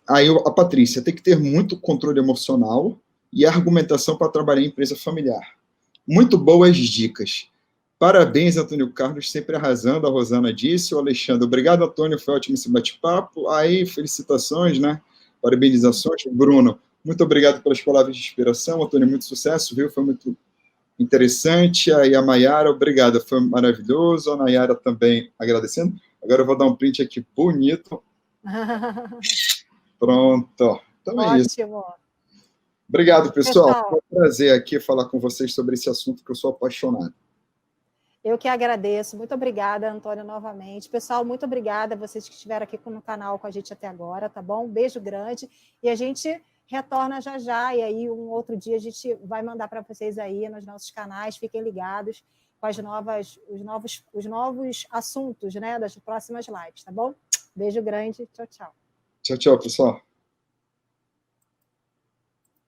Aí a Patrícia, tem que ter muito controle emocional e argumentação para trabalhar em empresa familiar. Muito boas dicas. Parabéns, Antônio Carlos, sempre arrasando, a Rosana disse. O Alexandre, obrigado, Antônio, foi ótimo esse bate-papo. Aí, felicitações, né? Parabenizações. Bruno, muito obrigado pelas palavras de inspiração. Antônio, muito sucesso, viu? Foi muito interessante. Aí a Mayara, obrigada, foi maravilhoso. A Nayara também agradecendo. Agora eu vou dar um print aqui bonito. Pronto. Então é isso. Ótimo. Obrigado, pessoal. Foi um prazer aqui falar com vocês sobre esse assunto que eu sou apaixonado. Eu que agradeço. Muito obrigada, Antônio, novamente. Pessoal, muito obrigada a vocês que estiveram aqui no canal com a gente até agora, tá bom? Um beijo grande. E a gente retorna já já. E aí, um outro dia, a gente vai mandar para vocês aí nos nossos canais. Fiquem ligados com os novos assuntos, né, das próximas lives, tá bom? Beijo grande. Tchau, tchau. Tchau, tchau, pessoal.